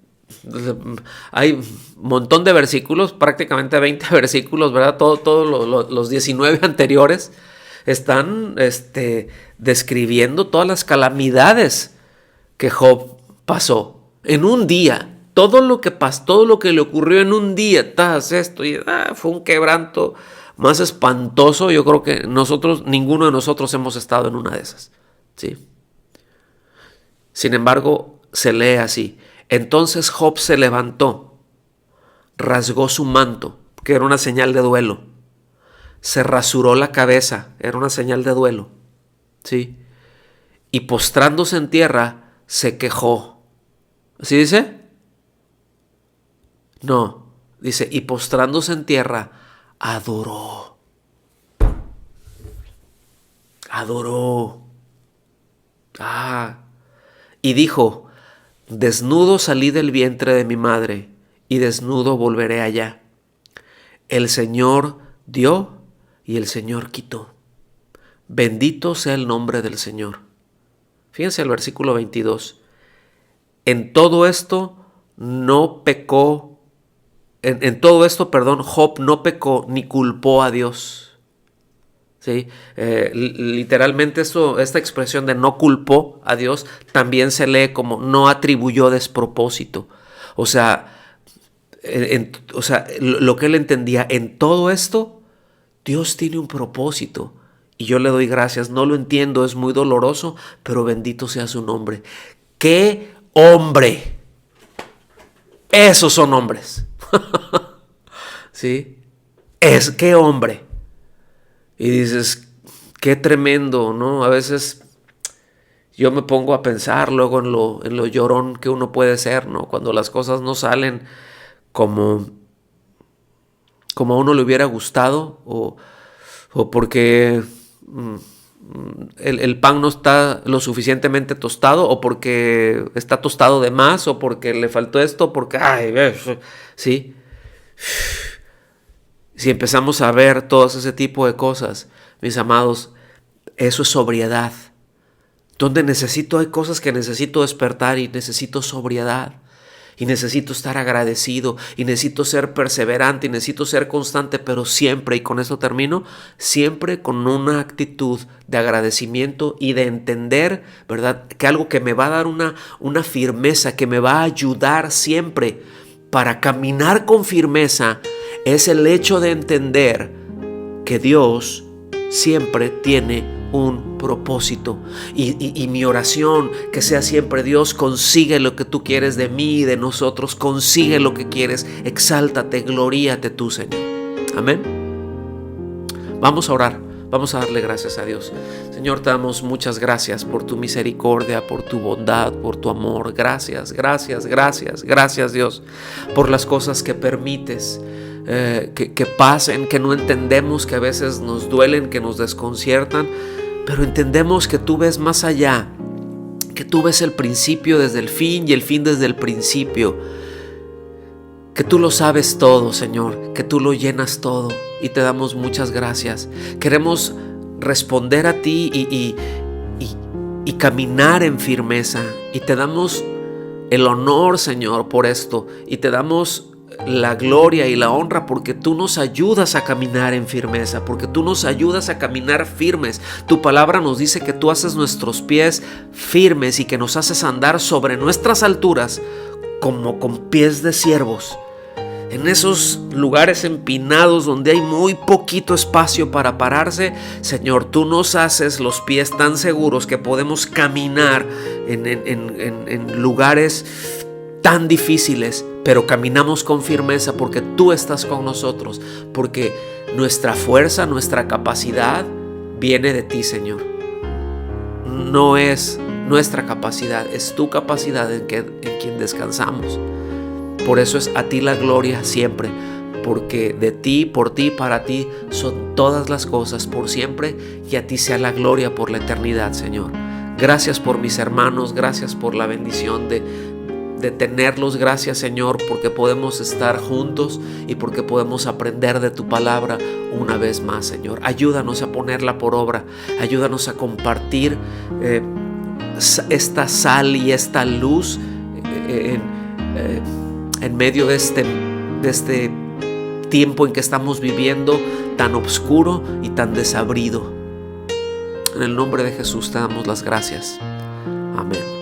hay un montón de versículos, prácticamente 20 versículos, ¿verdad? Todos los 19 anteriores están describiendo todas las calamidades que Job pasó en un día. Todo lo que pasó, todo lo que le ocurrió en un día, fue un quebranto más espantoso. Yo creo que ninguno de nosotros hemos estado en una de esas, ¿sí? Sin embargo, se lee así. Entonces Job se levantó, rasgó su manto, que era una señal de duelo. Se rasuró la cabeza, era una señal de duelo, ¿sí? Y postrándose en tierra, se quejó. ¿Así dice? No, dice, y postrándose en tierra, adoró. Adoró. Y dijo, desnudo salí del vientre de mi madre, y desnudo volveré allá. El Señor dio y el Señor quitó. Bendito sea el nombre del Señor. Fíjense el versículo 22. En todo esto, Job no pecó ni culpó a Dios. ¿Sí? Literalmente esta expresión de no culpó a Dios también se lee como no atribuyó despropósito. O sea, lo que él entendía, en todo esto, Dios tiene un propósito y yo le doy gracias. No lo entiendo, es muy doloroso, pero bendito sea su nombre. ¡Qué hombre! Esos son hombres. ¿Sí? ¡Qué hombre! Y dices, qué tremendo, ¿no? A veces yo me pongo a pensar luego en lo llorón que uno puede ser, ¿no? Cuando las cosas no salen como a uno le hubiera gustado o porque el pan no está lo suficientemente tostado o porque está tostado de más o porque le faltó esto, porque, ¿sí? Si empezamos a ver todo ese tipo de cosas, mis amados, eso es sobriedad. Donde hay cosas que necesito despertar y necesito sobriedad. Y necesito estar agradecido y necesito ser perseverante y necesito ser constante, pero siempre, y con eso termino, siempre con una actitud de agradecimiento y de entender, ¿verdad? Que algo que me va a dar una firmeza, que me va a ayudar siempre para caminar con firmeza, es el hecho de entender que Dios siempre tiene un propósito y mi oración que sea siempre: Dios, consigue lo que tú quieres de mí y de nosotros, consigue lo que quieres, exáltate, gloríate tú, Señor. Amén. Vamos a orar, vamos a darle gracias a Dios. Señor, te damos muchas gracias por tu misericordia, por tu bondad, por tu amor. Gracias, gracias, gracias, gracias, Dios, por las cosas que permites que pasen, que no entendemos, que a veces nos duelen, que nos desconciertan, pero entendemos que tú ves más allá, que tú ves el principio desde el fin y el fin desde el principio, que tú lo sabes todo, Señor, que tú lo llenas todo, y te damos muchas gracias. Queremos responder a ti y caminar en firmeza, y te damos el honor, Señor, por esto, y te damos la gloria y la honra porque tú nos ayudas a caminar en firmeza, porque tú nos ayudas a caminar firmes. Tu palabra nos dice que tú haces nuestros pies firmes y que nos haces andar sobre nuestras alturas como con pies de siervos. En esos lugares empinados donde hay muy poquito espacio para pararse, Señor, tú nos haces los pies tan seguros que podemos caminar en lugares tan difíciles, pero caminamos con firmeza porque tú estás con nosotros, porque nuestra fuerza, nuestra capacidad viene de ti, Señor. No es nuestra capacidad, es tu capacidad en quien descansamos. Por eso es a ti la gloria siempre, porque de ti, por ti, para ti son todas las cosas por siempre, y a ti sea la gloria por la eternidad, Señor. Gracias por mis hermanos, gracias por la bendición de tenerlos, gracias, Señor, porque podemos estar juntos y porque podemos aprender de tu palabra una vez más, Señor. Ayúdanos a ponerla por obra, ayúdanos a compartir esta sal y esta luz en medio de este tiempo en que estamos viviendo tan oscuro y tan desabrido. En el nombre de Jesús te damos las gracias. Amén.